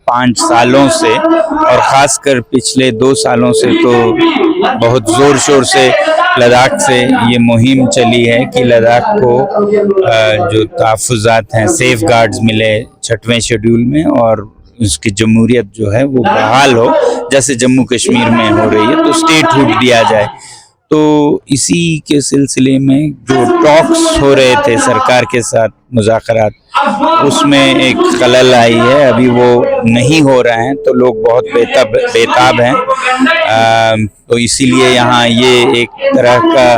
5 सालों से, और ख़ासकर पिछले 2 सालों से तो बहुत ज़ोर शोर से लद्दाख से ये मुहिम चली है कि लद्दाख को जो तहफ़्फ़ुज़ात हैं, सेफ गार्ड्स मिले 6वें शेड्यूल में, और उसकी जमहूरियत जो है वो बहाल हो, जैसे जम्मू कश्मीर में हो रही है, तो स्टेटहुड दिया जाए। तो इसी के सिलसिले में जो टॉक्स हो रहे थे सरकार के साथ मुज़ाकरात, उसमें एक खलल आई है, अभी वो नहीं हो रहे हैं, तो लोग बहुत बेताब हैं। तो इसीलिए यहाँ ये एक तरह का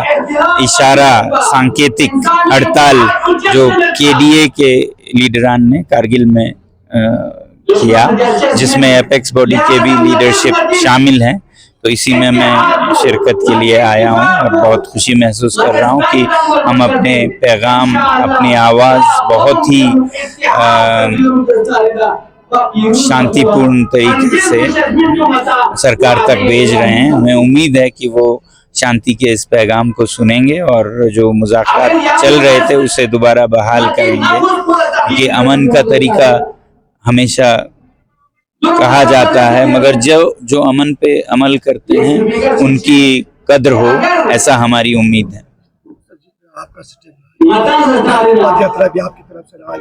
इशारा सांकेतिक हड़ताल जो केडीए के लीडरान ने कारगिल में किया, जिसमें एपेक्स बॉडी के भी लीडरशिप शामिल हैं, तो इसी में मैं शिरकत के लिए आया हूँ और बहुत खुशी महसूस कर रहा हूँ कि हम अपने पैगाम, अपनी आवाज़ बहुत ही शांतिपूर्ण तरीके से सरकार तक भेज रहे हैं। हमें उम्मीद है कि वो शांति के इस पैगाम को सुनेंगे और जो मुज़ाकरात चल रहे थे उसे दोबारा बहाल करेंगे। ये अमन का तरीका हमेशा कहा जाता है, मगर जो अमन पे अमल करते हैं उनकी कद्र हो, ऐसा हमारी उम्मीद है। यात्रा भी आपकी तरफ से रहा है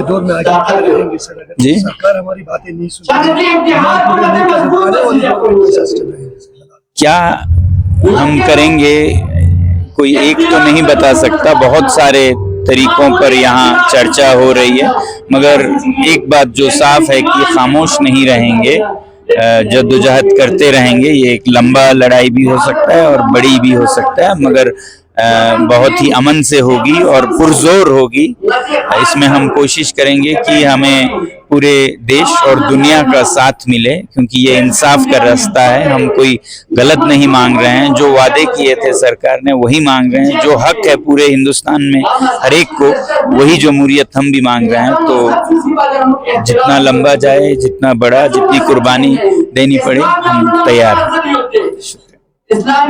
दौर में आगे रहेंगे सर, अगर जी सरकार हमारी बातें नहीं सुन क्या हम करेंगे कोई एक तो नहीं बता सकता, बहुत सारे तरीकों पर यहाँ चर्चा हो रही है, मगर एक बात जो साफ है कि खामोश नहीं रहेंगे, जद्दोजहद करते रहेंगे। ये एक लंबा लड़ाई भी हो सकता है और बड़ी भी हो सकता है, मगर बहुत ही अमन से होगी और पुरजोर होगी। इसमें हम कोशिश करेंगे कि हमें पूरे देश और दुनिया का साथ मिले, क्योंकि ये इंसाफ का रास्ता है। हम कोई गलत नहीं मांग रहे हैं, जो वादे किए थे सरकार ने वही मांग रहे हैं। जो हक है पूरे हिंदुस्तान में हर एक को, वही जमहूरियत हम भी मांग रहे हैं। तो जितना लंबा जाए, जितना बड़ा, जितनी कुर्बानी देनी पड़े, हम तैयार हैं।